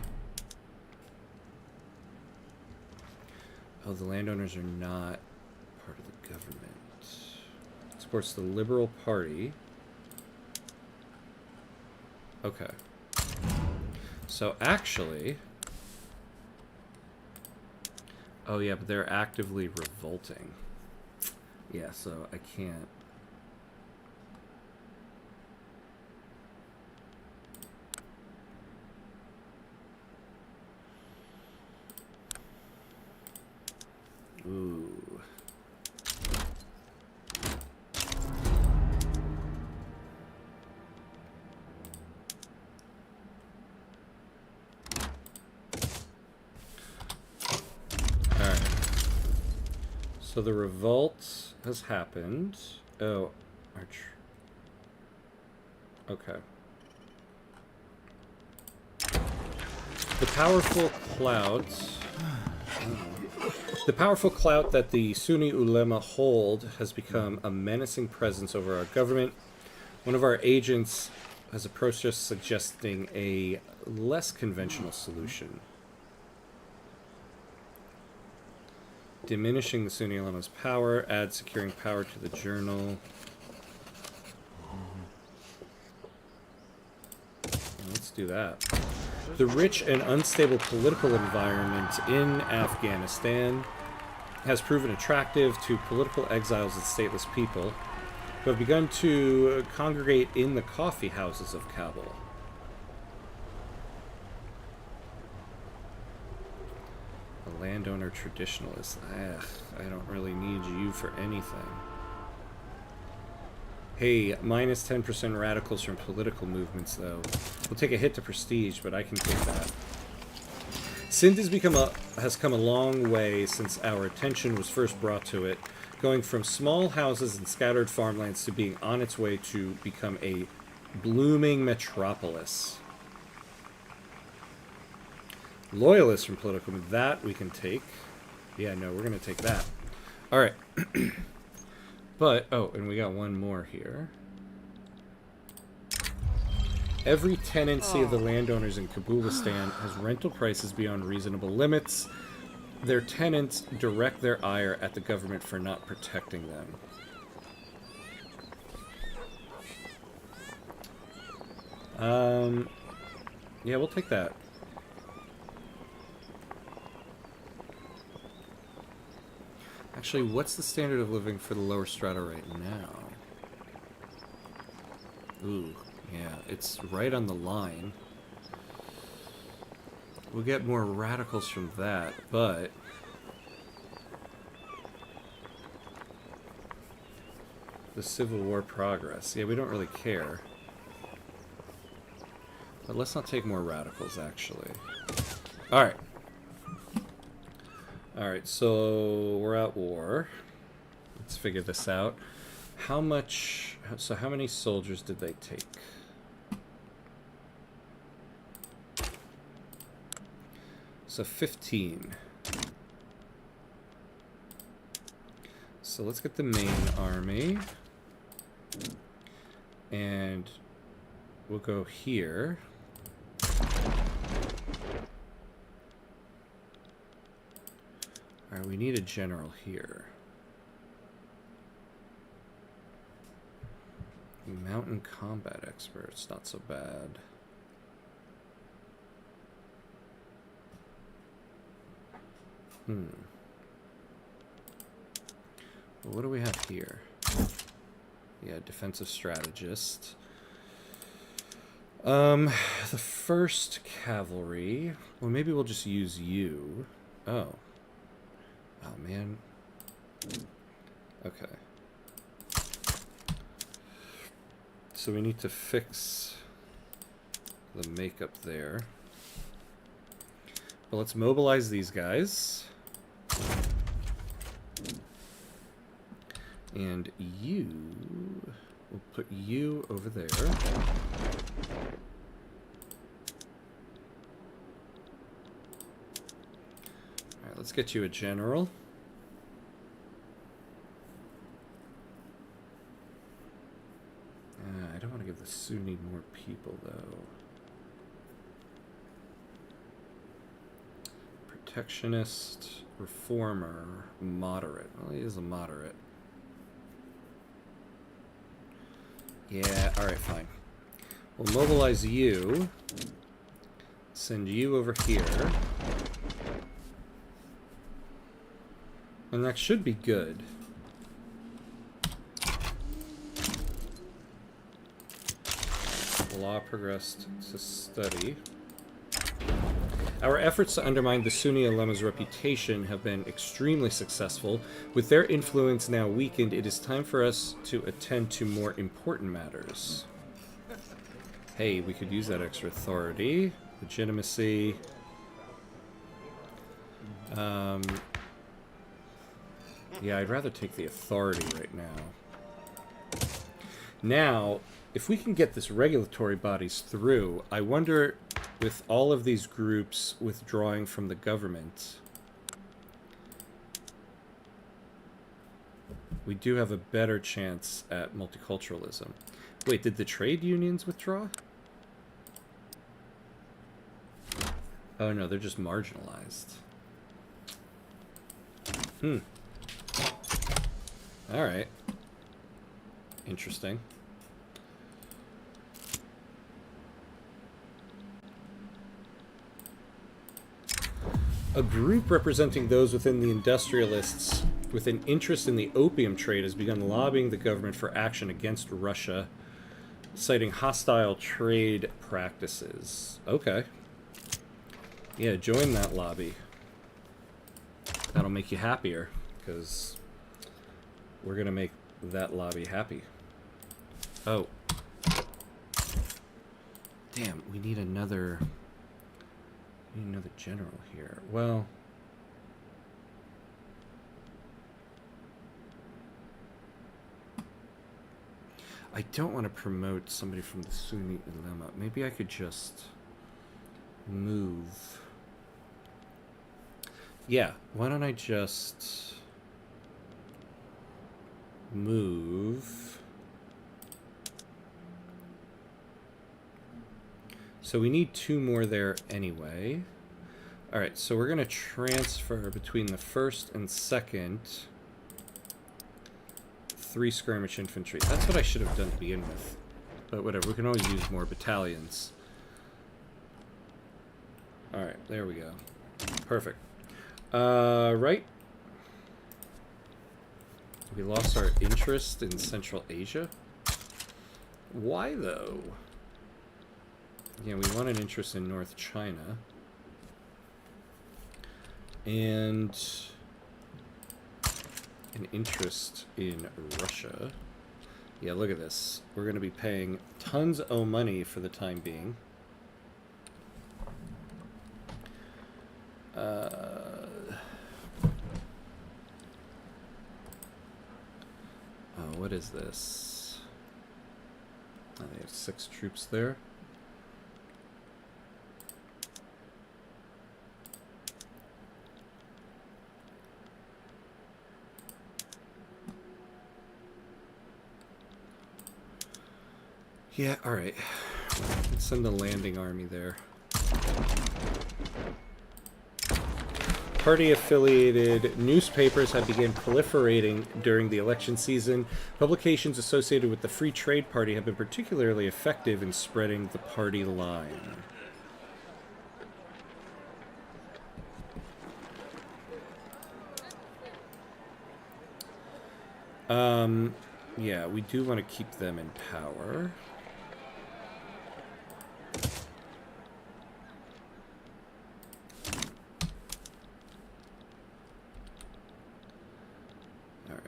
Oh, the landowners are not part of the government. Supports the Liberal Party. Okay. So actually... Oh yeah, but they're actively revolting. Yeah, so I can't... Ooh. Alright. So the revolt has happened. Oh, okay. The powerful clouds... The powerful clout that the Sunni ulema hold has become a menacing presence over our government. One of our agents has approached us suggesting a less conventional solution. Diminishing the Sunni ulema's power, add securing power to the journal. Let's do that. The rich and unstable political environment in Afghanistan has proven attractive to political exiles and stateless people who have begun to congregate in the coffee houses of Kabul. A landowner traditionalist. Ugh, I don't really need you for anything. Hey, minus 10% radicals from political movements, though. We'll take a hit to prestige, but I can take that. Sindh has come a long way since our attention was first brought to it, going from small houses and scattered farmlands to being on its way to become a blooming metropolis. Loyalists from political movements, that we can take. Yeah, no, we're going to take that. All right. But, oh, and we got one more here. Every tenancy of the landowners in Kabulistan has rental prices beyond reasonable limits. Their tenants direct their ire at the government for not protecting them. Yeah, we'll take that. Actually, what's the standard of living for the lower strata right now? Ooh, yeah, it's right on the line. We'll get more radicals from that, but... The Civil War progress. Yeah, we don't really care. But let's not take more radicals, actually. Alright. Alright, so we're at war. Let's figure this out. How much... So how many soldiers did they take? So 15. So let's get the main army. And we'll go here. Alright, we need a general here. Mountain combat experts, not so bad. Well, what do we have here? Yeah, defensive strategist. The first cavalry. Well, maybe we'll just use you. Oh. Oh, man. Okay. So we need to fix the makeup there. But let's mobilize these guys. And you... We'll put you over there. Alright, let's get you a general. I don't want to give the Sunni more people, though. Protectionist, reformer, moderate. Well, he is a moderate. Yeah, alright, fine. We'll mobilize you. Send you over here. And that should be good. Law progressed to study. Our efforts to undermine the Sunni ulama's reputation have been extremely successful. With their influence now weakened, it is time for us to attend to more important matters. Hey, we could use that extra authority. Legitimacy. Yeah, I'd rather take the authority right now. Now, if we can get this regulatory bodies through, I wonder, with all of these groups withdrawing from the government, we do have a better chance at multiculturalism. Wait, did the trade unions withdraw? Oh no, they're just marginalized. Alright. Interesting. A group representing those within the industrialists with an interest in the opium trade has begun lobbying the government for action against Russia, citing hostile trade practices. Okay. Yeah, join that lobby. That'll make you happier, because we're going to make that lobby happy. Oh. Damn, we need another general here. Well, I don't want to promote somebody from the Sunni ulama. Maybe I could just move. Yeah, why don't I just move? So we need 2 more there anyway. Alright, so we're going to transfer between the 1st and 2nd 3 skirmish infantry. That's what I should have done to begin with. But whatever, we can always use more battalions. Alright, there we go. Perfect. Right. We lost our interest in Central Asia. Why, though? Yeah, we want an interest in North China. And an interest in Russia. Yeah, look at this. We're going to be paying tons of money for the time being. Oh, what is this? Oh, they have 6 troops there. Yeah, alright. Let's send a landing army there. party-affiliated newspapers have begun proliferating during the election season. Publications associated with the Free Trade Party have been particularly effective in spreading the party line. Yeah, we do want to keep them in power. All right.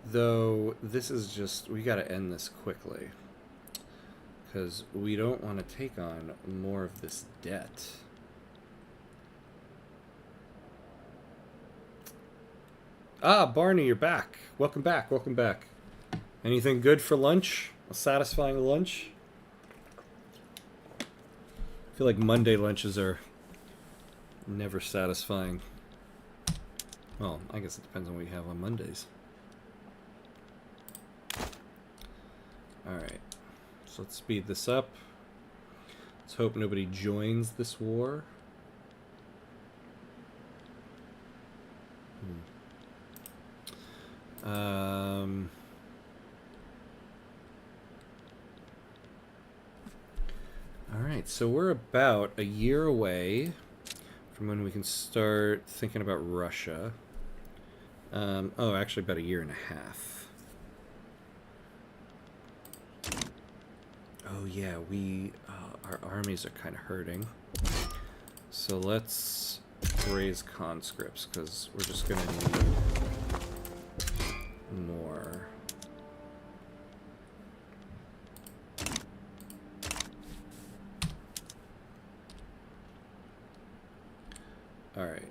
Though, this is just, we got to end this quickly. Because we don't want to take on more of this debt. Ah, Barney, you're back. Welcome back, welcome back. Anything good for lunch? A satisfying lunch? I feel like Monday lunches are never satisfying. Well, I guess it depends on what you have on Mondays. Alright, so let's speed this up. Let's hope nobody joins this war. Alright, so we're about a year away from when we can start thinking about Russia. Oh, actually about a year and a half. Oh yeah, our armies are kind of hurting. So let's raise conscripts, because we're just going to need more. All right.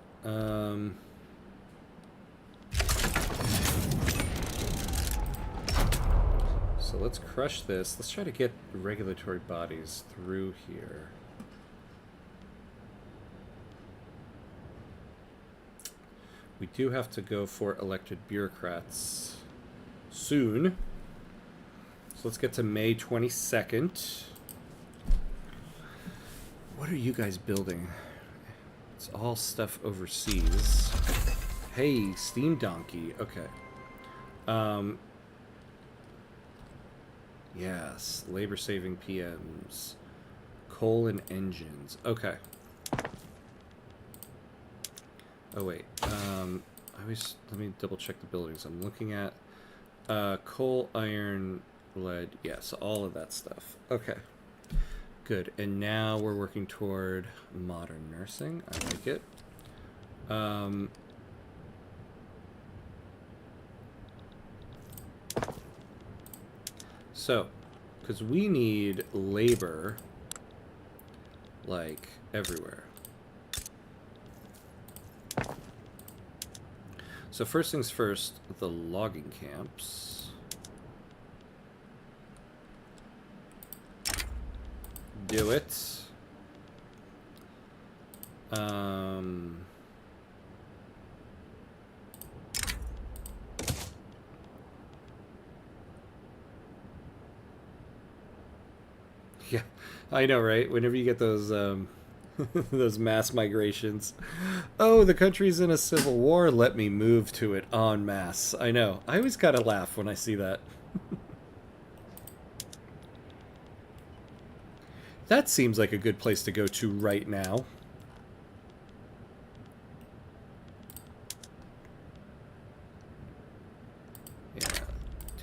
So let's crush this. Let's try to get regulatory bodies through here. We do have to go for elected bureaucrats soon. So let's get to May 22nd. What are you guys building? It's all stuff overseas. Hey, Steam Donkey. Okay. Yes, labor-saving PMs. Coal and engines. Okay. Oh wait, let me double check the buildings I'm looking at. Coal, iron, lead, yes, all of that stuff. Okay, good. And now we're working toward modern nursing. I like it. So, because we need labor, like, everywhere. So first things first, the logging camps. Do it. Yeah, I know, right? Whenever you get those those mass migrations. Oh, the country's in a civil war. Let me move to it en masse. I know. I always gotta laugh when I see that. That seems like a good place to go to right now. Yeah.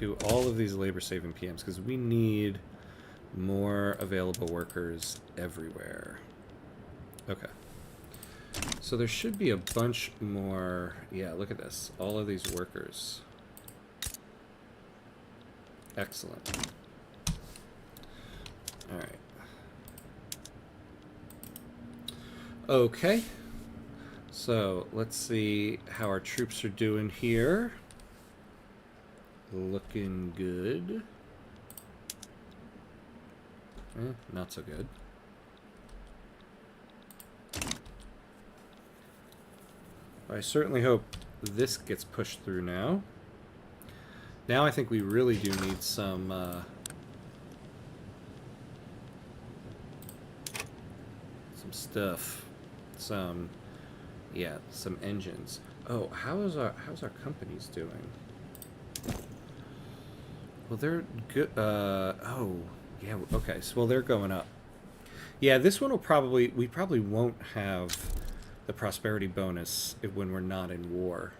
Do all of these labor-saving PMs, because we need more available workers everywhere. Okay. So there should be a bunch more. Yeah, look at this. All of these workers. Excellent. All right. Okay. So let's see how our troops are doing here. Looking good. Not so good. I certainly hope this gets pushed through now. Now I think we really do need some some stuff. Yeah, some engines. Oh, how's our companies doing? Well, they're good. Oh, yeah. Okay, so well, they're going up. Yeah, this one we probably won't have the prosperity bonus when we're not in war.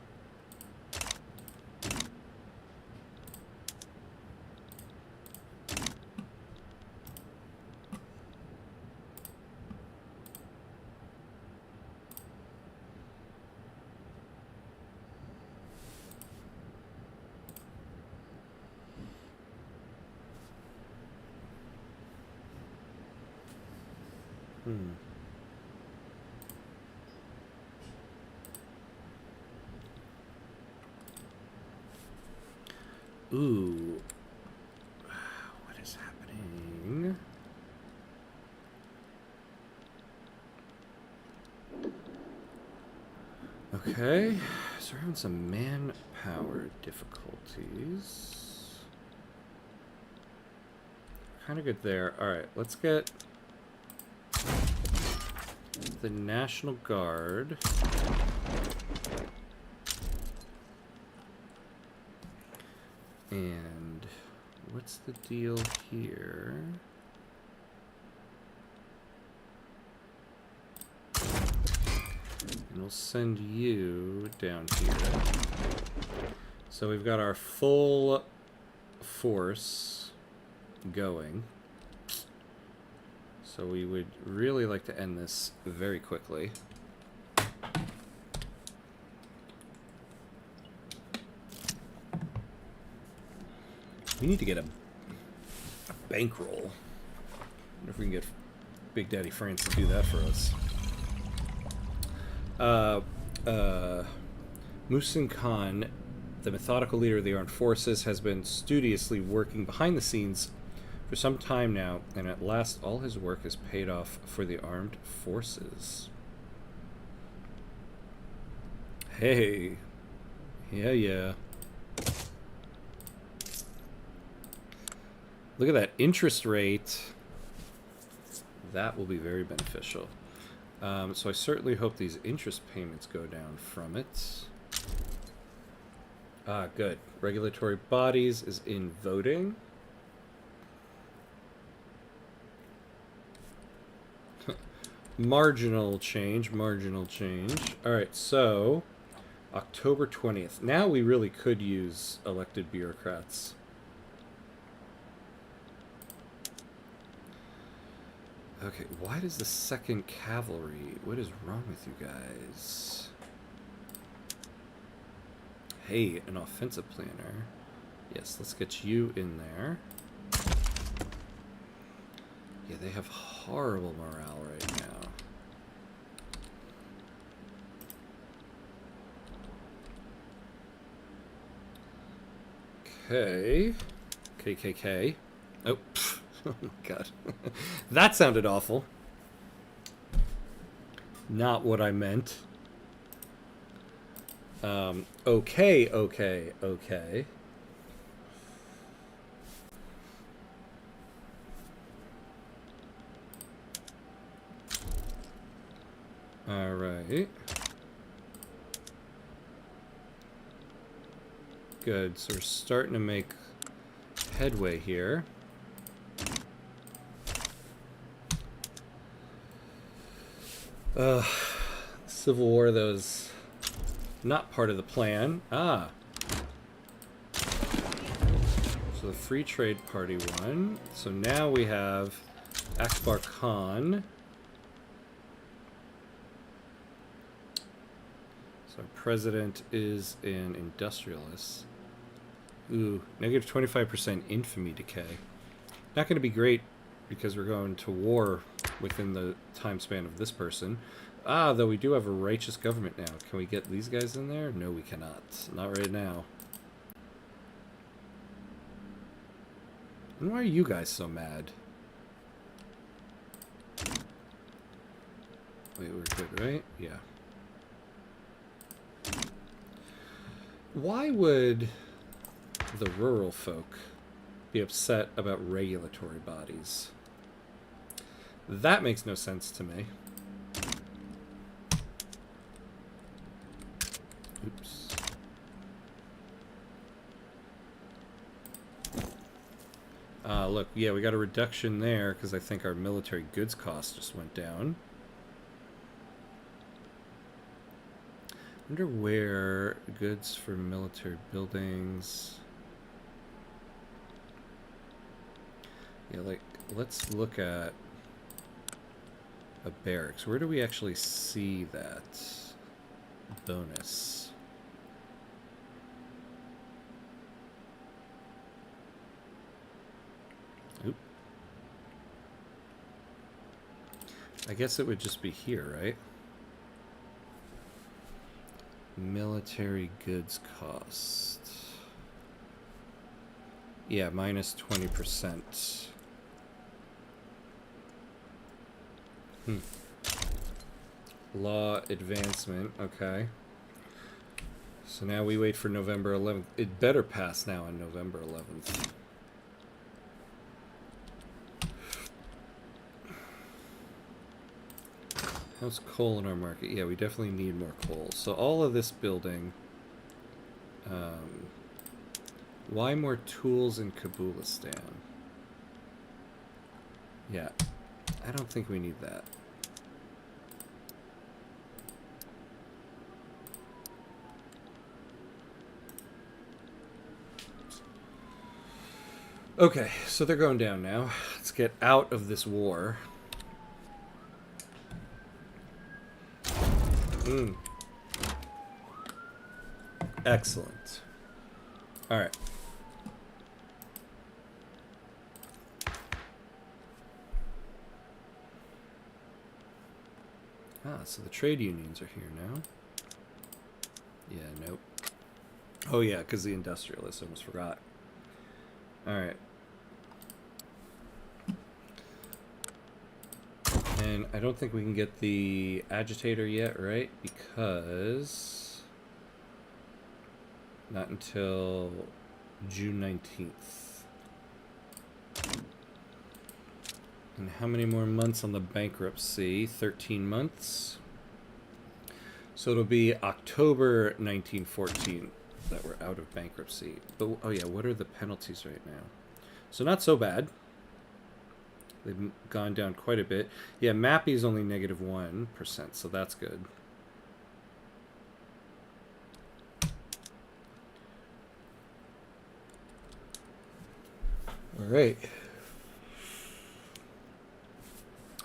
Ooh. What is happening? Okay. So we're having some manpower difficulties. Kind of good there. Alright, let's get the National Guard. And what's the deal here? And we'll send you down here. So we've got our full force going. So we would really like to end this very quickly. We need to get a bankroll. I wonder if we can get Big Daddy France to do that for us. Muhsin Khan, the methodical leader of the armed forces, has been studiously working behind the scenes for some time now, and at last all his work has paid off for the armed forces. Hey. Yeah. Look at that interest rate. That will be very beneficial. So I certainly hope these interest payments go down from it. Ah, good. Regulatory bodies is in voting. Marginal change. Alright, so October 20th. Now we really could use elected bureaucrats. Okay, why does the 2nd Cavalry... What is wrong with you guys? Hey, an offensive planner. Yes, let's get you in there. Yeah, they have horrible morale right now. Okay. KKK. Oh, pfft. Oh my god. That sounded awful. Not what I meant. Okay. Alright. Good, so we're starting to make headway here. Civil War, that was not part of the plan. Ah. So the Free Trade Party won. So now we have Akbar Khan. So our president is an industrialist. Ooh, negative 25% infamy decay. Not going to be great because we're going to war within the time span of this person. Ah, though we do have a righteous government now. Can we get these guys in there? No, we cannot. Not right now. And why are you guys so mad? Wait, we're good, right? Yeah. Why would the rural folk be upset about regulatory bodies? That makes no sense to me. Oops. Look, yeah, we got a reduction there because I think our military goods cost just went down. I wonder where goods for military buildings. Yeah, like, let's look at a barracks. Where do we actually see that bonus? Oop. I guess it would just be here, right? Military goods cost. Yeah, minus 20%. Law advancement, okay. So now we wait for November 11th. It better pass now on November 11th. How's coal in our market? Yeah, we definitely need more coal. So all of this building... why more tools in Kabulistan? Yeah, I don't think we need that. Okay, so they're going down now. Let's get out of this war. Excellent. All right. So the trade unions are here now. Yeah, nope. Oh yeah, because the industrialists, almost forgot. All right. And I don't think we can get the agitator yet, right? Because not until June 19th. And how many more months on the bankruptcy? 13 months. So it'll be October 1914 that we're out of bankruptcy. But, oh yeah, what are the penalties right now? So not so bad. They've gone down quite a bit. Yeah, MAPI is only negative 1%, so that's good. All right.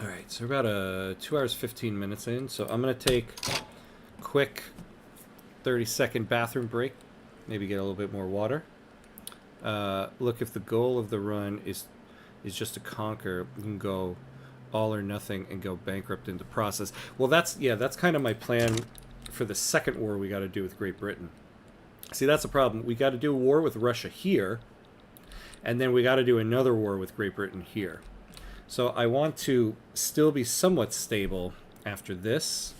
All right, so we're about 2 hours, 15 minutes in. So I'm going to take a quick 30-second bathroom break. Maybe get a little bit more water. Look, if the goal of the run is just to conquer, you can go all or nothing and go bankrupt in the process. Well, that's kind of my plan for the second war we got to do with Great Britain. See, that's the problem. We got to do a war with Russia here, and then we got to do another war with Great Britain here. So I want to still be somewhat stable after this,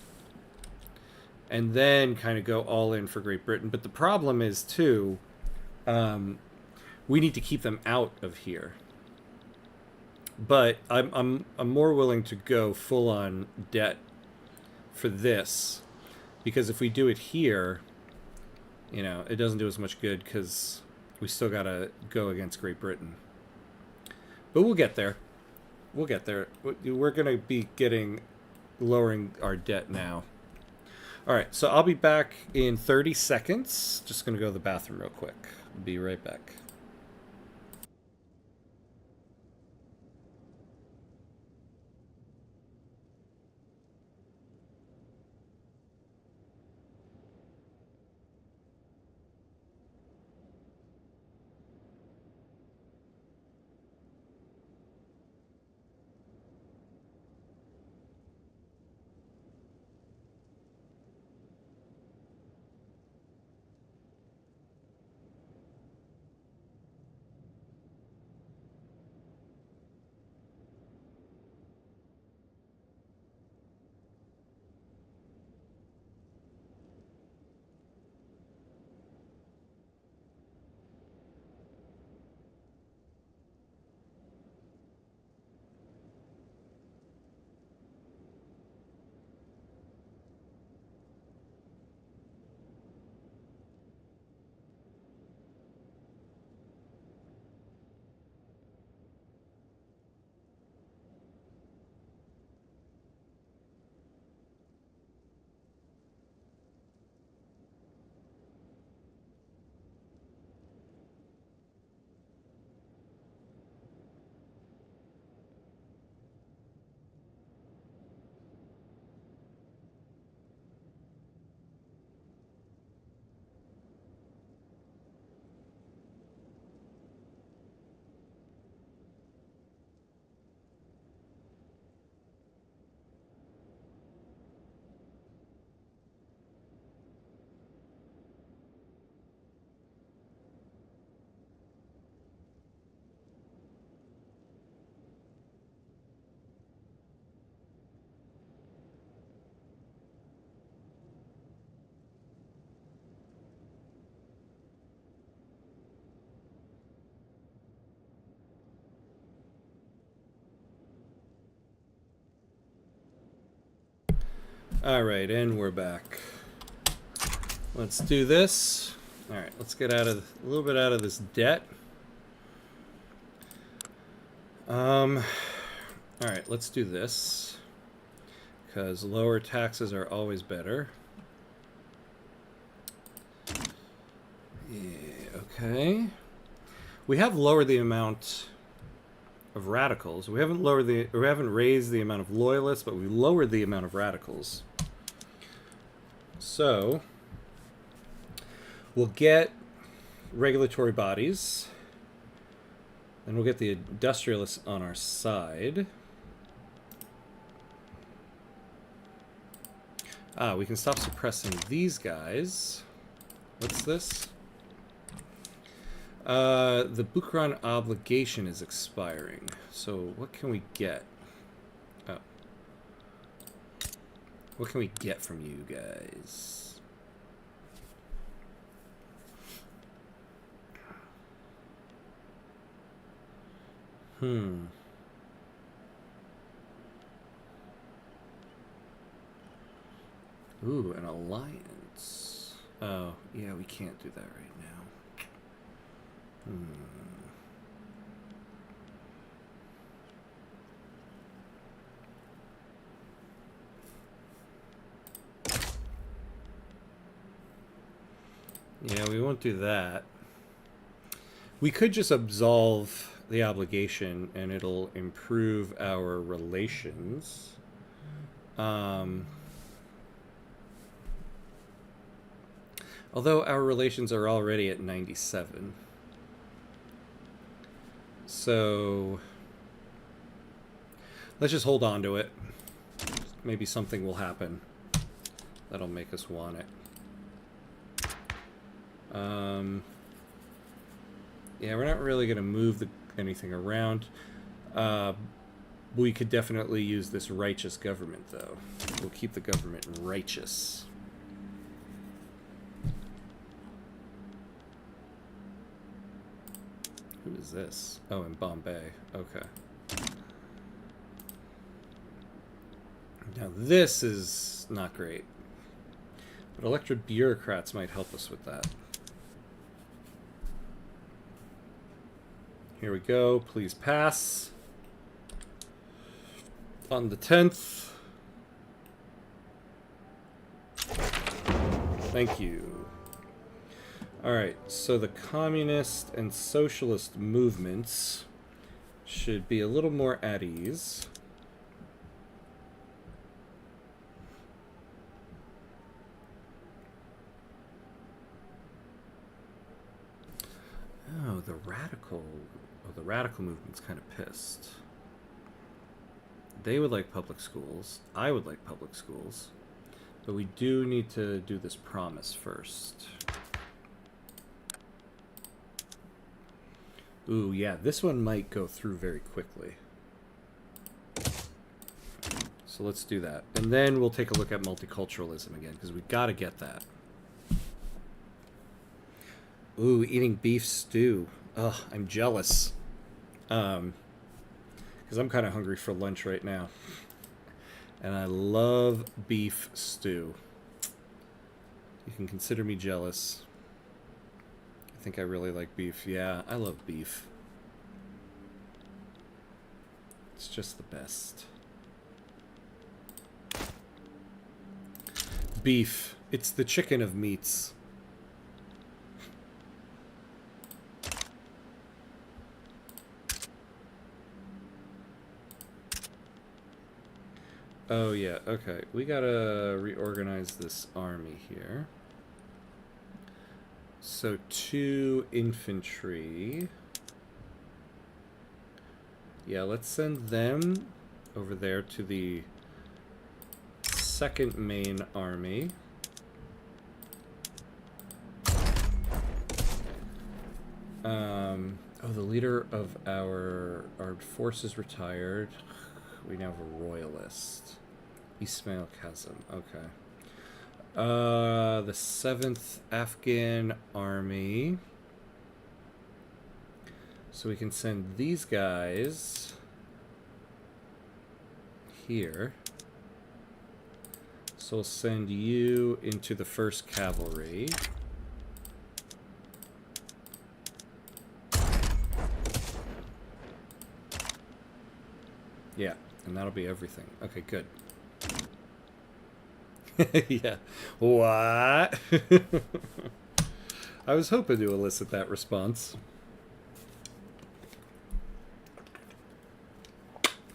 and then kind of go all in for Great Britain. But the problem is, too, we need to keep them out of here. But I'm more willing to go full on debt for this, because if we do it here, you know, it doesn't do as much good because we still gotta go against Great Britain. But we'll get there. We'll get there. We're gonna be lowering our debt now. All right, so I'll be back in 30 seconds. Just gonna go to the bathroom real quick. Be right back. Alright, and we're back. Let's do this. Alright, let's get out of a little bit out of this debt. Alright, let's do this. Because lower taxes are always better. Yeah, okay. We have lowered the amount of radicals. We haven't raised the amount of loyalists, but we lowered the amount of radicals. So we'll get regulatory bodies, and we'll get the industrialists on our side. We can stop suppressing these guys. What's this? The Bucharan obligation is expiring. So what can we get? Oh. What can we get from you guys? Ooh, an alliance. Oh, yeah, we can't do that right now. Yeah, we won't do that. We could just absolve the obligation and it'll improve our relations. Although our relations are already at 97. So let's just hold on to it. Maybe something will happen that'll make us want it. Yeah, we're not really going to move anything around. We could definitely use this righteous government, though. We'll keep the government righteous. Who is this? Oh, in Bombay. Okay. Now, this is not great. But elected bureaucrats might help us with that. Here we go. Please pass. On the 10th. Thank you. Alright, so the communist and socialist movements should be a little more at ease. Oh, the radical movement's kind of pissed. They would like public schools. I would like public schools. But we do need to do this promise first. Ooh, yeah, this one might go through very quickly. So let's do that. And then we'll take a look at multiculturalism again, because we gotta get that. Ooh, eating beef stew. Ugh, I'm jealous. Because I'm kind of hungry for lunch right now. And I love beef stew. You can consider me jealous. I think I really like beef. Yeah, I love beef. It's just the best. Beef. It's the chicken of meats. Oh, yeah, okay. We gotta reorganize this army here. So 2 infantry. Yeah, let's send them over there to the 2nd main army. Oh, the leader of our forces retired. We now have a royalist. Ismail Kazım, okay. The 7th Afghan Army. So we can send these guys here. So So we'll send you into the 1st Cavalry. Yeah, and that'll be everything. Okay, good. Yeah. What? I was hoping to elicit that response.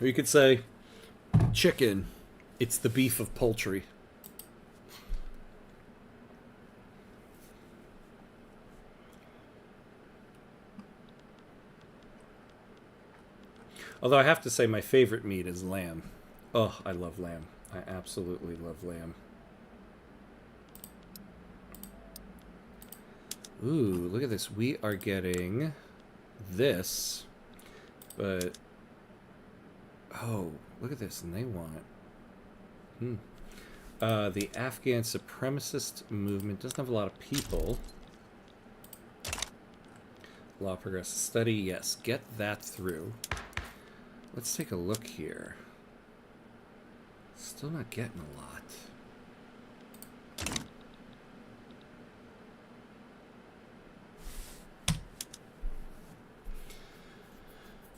Or you could say, chicken, it's the beef of poultry. Although I have to say my favorite meat is lamb. Oh, I love lamb. I absolutely love lamb. Ooh, look at this. We are getting this, but... Oh, look at this. And they want... the Afghan supremacist movement doesn't have a lot of people. Law progress study. Yes, get that through. Let's take a look here. Still not getting a lot.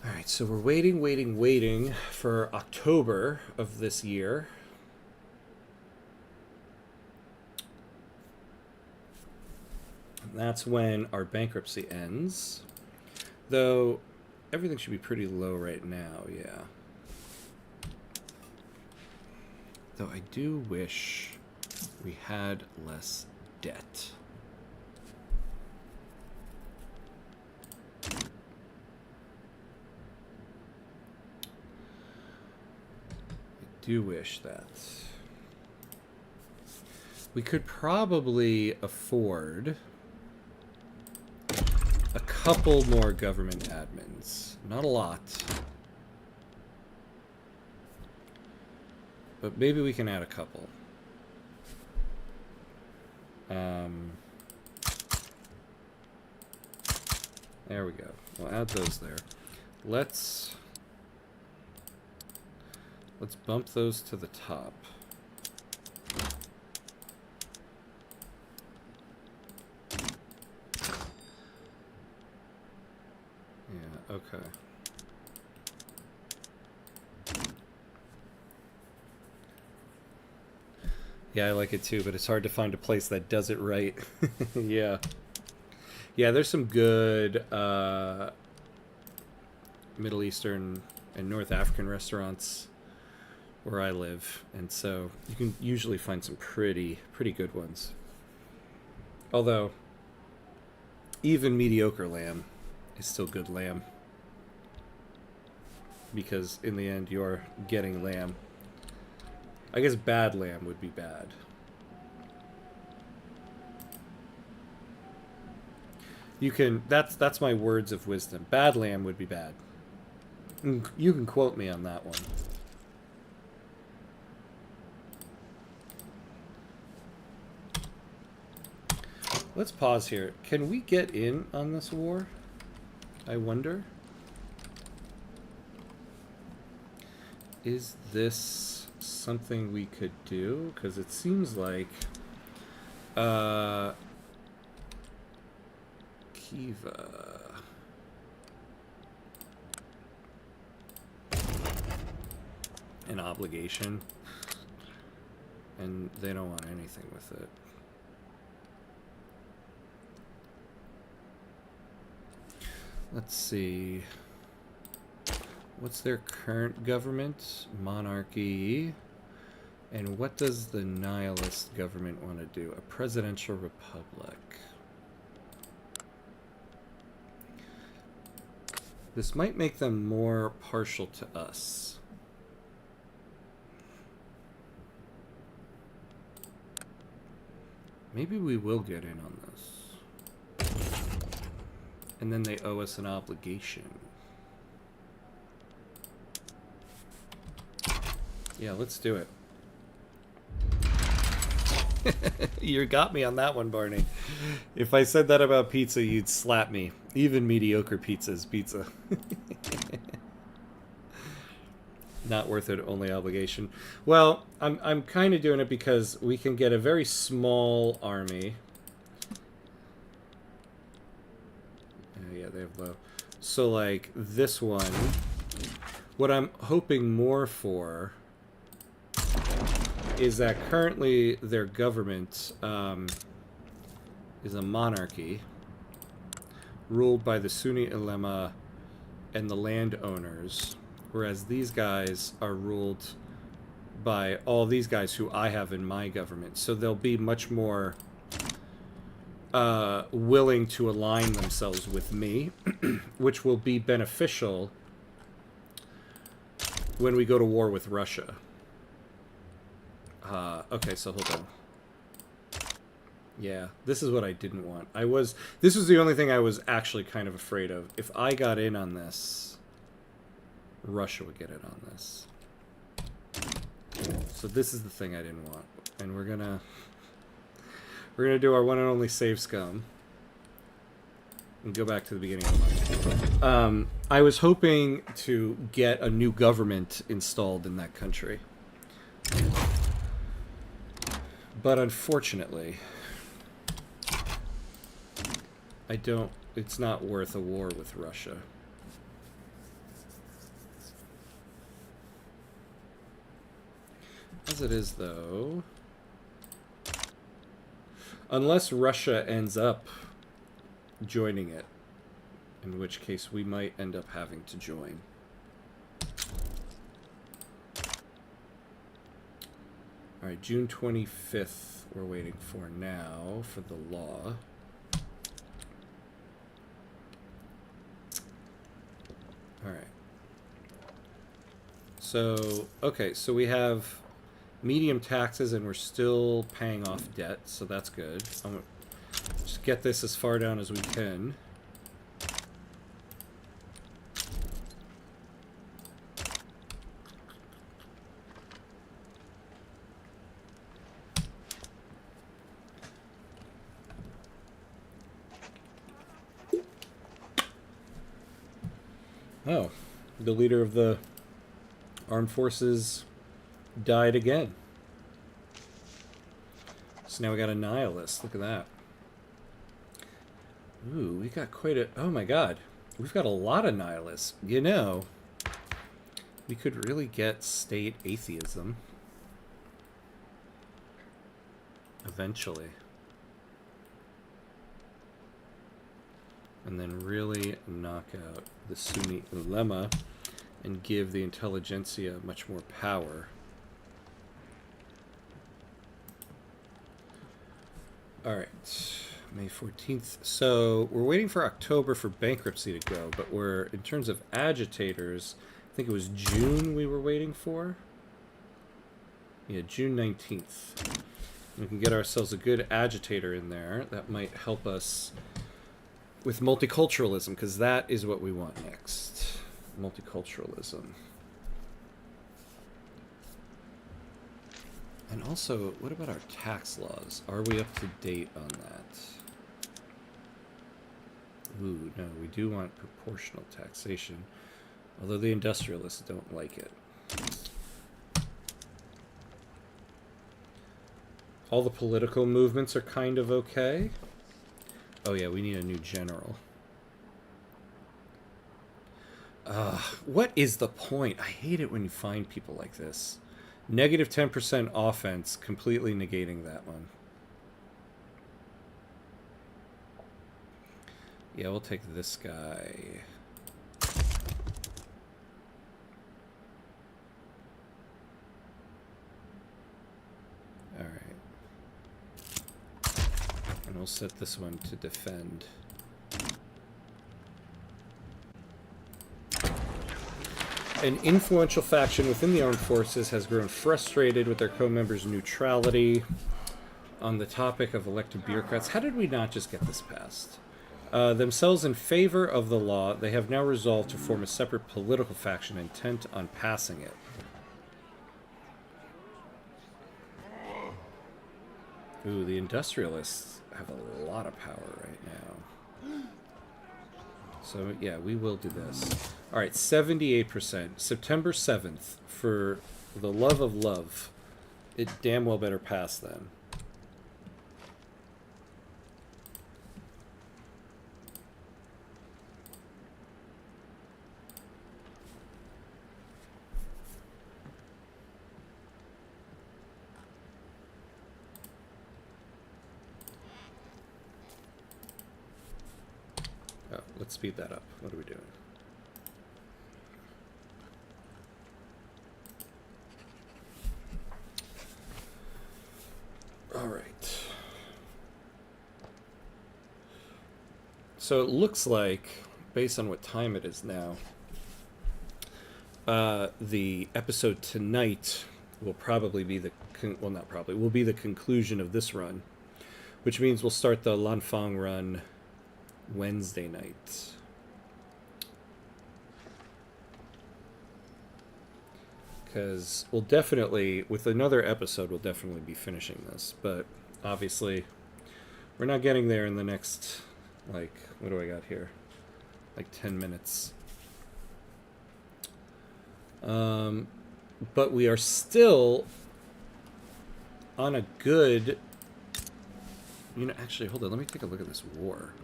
Alright, so we're waiting for October of this year. That's when our bankruptcy ends. Though, everything should be pretty low right now, yeah. Though I do wish we had less debt. I do wish that. We could probably afford a couple more government admins. Not a lot. But maybe we can add a couple. There we go. We'll add those there. Let's bump those to the top. Yeah, okay. Yeah, I like it too, but it's hard to find a place that does it right. Yeah. Yeah, there's some good Middle Eastern and North African restaurants where I live, and so you can usually find some pretty good ones. Although, even mediocre lamb is still good lamb. Because in the end, you're getting lamb. I guess bad lamb would be bad. You can, that's my words of wisdom. Bad lamb would be bad. You can quote me on that one. Let's pause here. Can we get in on this war? I wonder. Is this something we could do? Because it seems like Kiva. An obligation. And they don't want anything with it. Let's see. What's their current government? Monarchy. And what does the nihilist government want to do? A presidential republic. This might make them more partial to us. Maybe we will get in on this. And then they owe us an obligation. Yeah, let's do it. You got me on that one, Barney. If I said that about pizza, you'd slap me. Even mediocre pizza is pizza. Not worth it, only obligation. Well, I'm kind of doing it because we can get a very small army. Yeah, they have low. So, like, this one, what I'm hoping more for is that currently their government is a monarchy ruled by the Sunni ulema and the landowners, whereas these guys are ruled by all these guys who I have in my government. So they'll be much more willing to align themselves with me, which will be beneficial when we go to war with Russia. Okay, so hold on. Yeah, this is what I didn't want. This was the only thing I was actually kind of afraid of. If I got in on this, Russia would get in on this. So this is the thing I didn't want. And we're gonna do our one and only save scum. And go back to the beginning of the month. I was hoping to get a new government installed in that country. But unfortunately, it's not worth a war with Russia. As it is, though, unless Russia ends up joining it, in which case we might end up having to join. Alright, June 25th we're waiting for now for the law. Alright. So, okay, so we have medium taxes and we're still paying off debt, so that's good. I'm gonna just get this as far down as we can. Oh, the leader of the armed forces died again. So now we got a nihilist. Look at that. Ooh, we got quite a... Oh my god. We've got a lot of nihilists. You know, we could really get state atheism. Eventually. And then really knock out the Sunni ulema and give the intelligentsia much more power. Alright, May 14th. So we're waiting for October for bankruptcy to go, but we're, in terms of agitators, I think it was June we were waiting for. Yeah, June 19th. We can get ourselves a good agitator in there. That might help us with multiculturalism, because that is what we want next. Multiculturalism. And also, what about our tax laws? Are we up to date on that? Ooh, no, we do want proportional taxation, although the industrialists don't like it. All the political movements are kind of okay. Oh yeah, we need a new general. What is the point? I hate it when you find people like this. Negative 10% offense, completely negating that one. Yeah, we'll take this guy. Alright. And we'll set this one to defend. An influential faction within the armed forces has grown frustrated with their co-members' neutrality on the topic of elected bureaucrats. How did we not just get this passed? Themselves in favor of the law, they have now resolved to form a separate political faction intent on passing it. Ooh, the industrialists have a lot of power right now. So, yeah, we will do this. All right, 78%. September 7th, for the love of love. It damn well better pass then. Oh, let's speed that up. What are we doing? All right. So it looks like, based on what time it is now, the episode tonight will probably be the well, not probably, will be the conclusion of this run, which means we'll start the Lanfang run Wednesday night. Because we'll definitely, with another episode, we'll definitely be finishing this. But obviously, we're not getting there in the next, like, what do I got here? Like 10 minutes. But we are still on a good... You know, actually, hold on. Let me take a look at this war.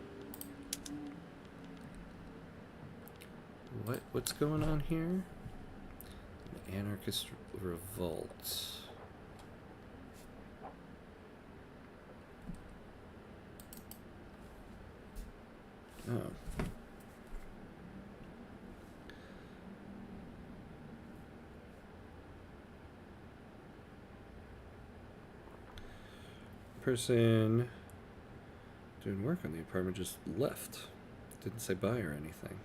What's going on here? An anarchist revolt. Oh. Person doing work on the apartment just left. Didn't say bye or anything.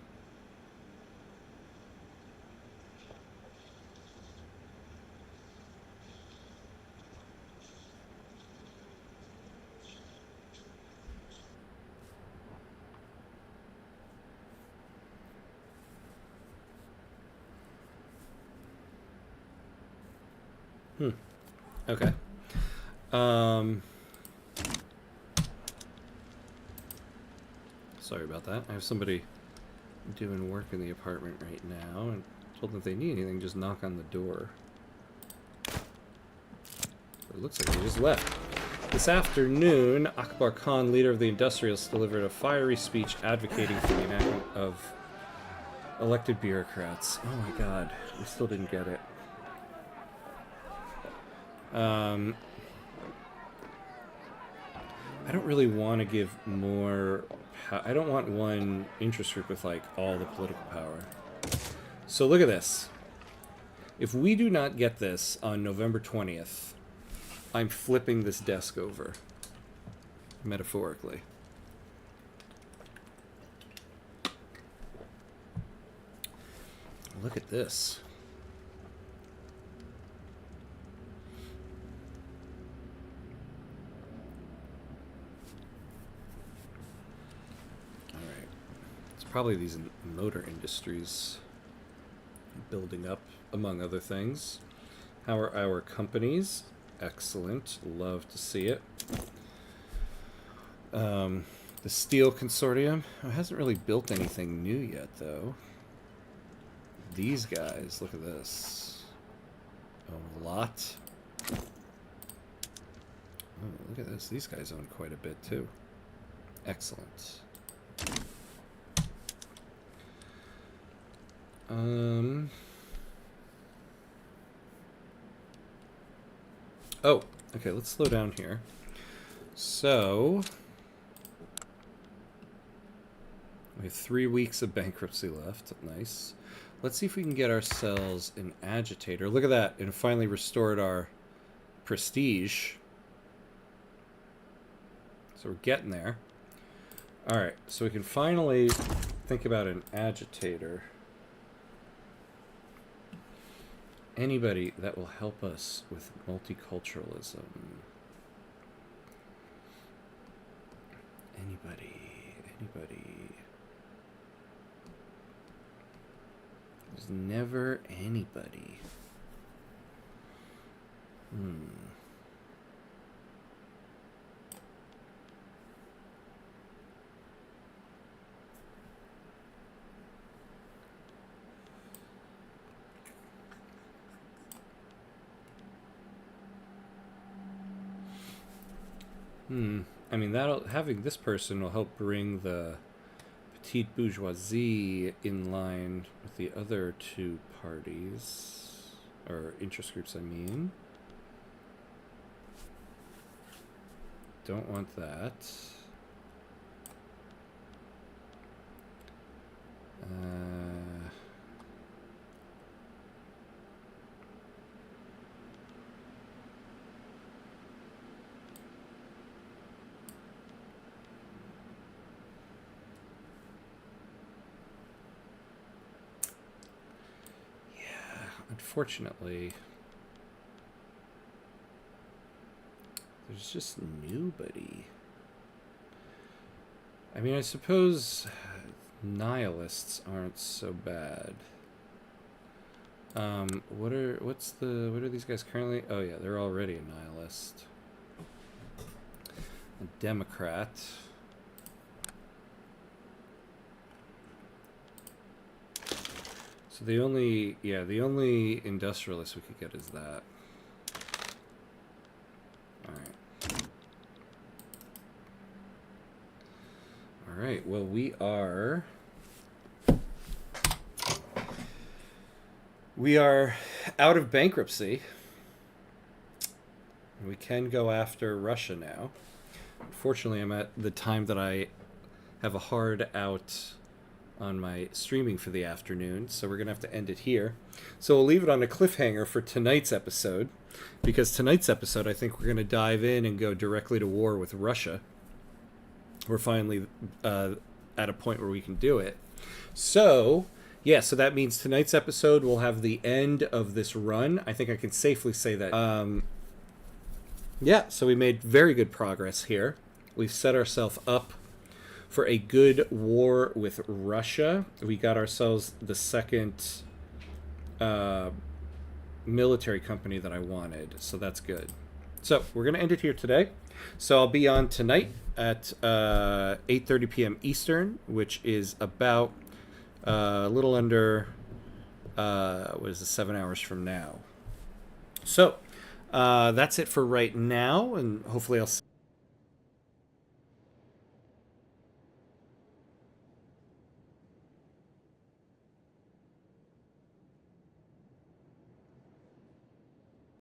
Okay. Sorry about that. I have somebody doing work in the apartment right now, and told them if they need anything, just knock on the door. It looks like they just left. This afternoon, Akbar Khan, leader of the industrialists, delivered a fiery speech advocating for the enactment of elected bureaucrats. Oh my god, we still didn't get it. I don't really want to give more... I don't want one interest group with, like, all the political power. So look at this. If we do not get this on November 20th, I'm flipping this desk over. Metaphorically. Look at this. Probably these motor industries building up, among other things. How are our companies? Excellent. Love to see it. The Steel Consortium hasn't really built anything new yet, though. These guys, look at this. Own a lot. Oh, look at this. These guys own quite a bit, too. Excellent. Oh, okay, let's slow down here. So, we have 3 weeks of bankruptcy left. Nice. Let's see if we can get ourselves an agitator. Look at that. It finally restored our prestige. So we're getting there. Alright, so we can finally think about an agitator. Anybody that will help us with multiculturalism. Anybody. There's never anybody. I mean, having this person will help bring the petite bourgeoisie in line with the other two parties, or interest groups, I mean. Don't want that. Unfortunately, there's just nobody. I mean, I suppose nihilists aren't so bad. What are these guys currently? Oh yeah, they're already a nihilist. A Democrat. So the only industrialist we could get is that. Alright. Alright, well we are out of bankruptcy. We can go after Russia now. Unfortunately, I'm at the time that I have a hard out on my streaming for the afternoon, so we're going to have to end it here. So we'll leave it on a cliffhanger for tonight's episode, because tonight's episode, I think we're going to dive in and go directly to war with Russia. We're finally at a point where we can do it. So, yeah, so that means tonight's episode will have the end of this run. I think I can safely say that. Yeah, so we made very good progress here. We've set ourselves up for a good war with Russia. We got ourselves the second military company that I wanted, so that's good. So we're going to end it here today. So I'll be on tonight at 8:30 p.m. Eastern, which is about a little under, 7 hours from now. So that's it for right now, and hopefully I'll see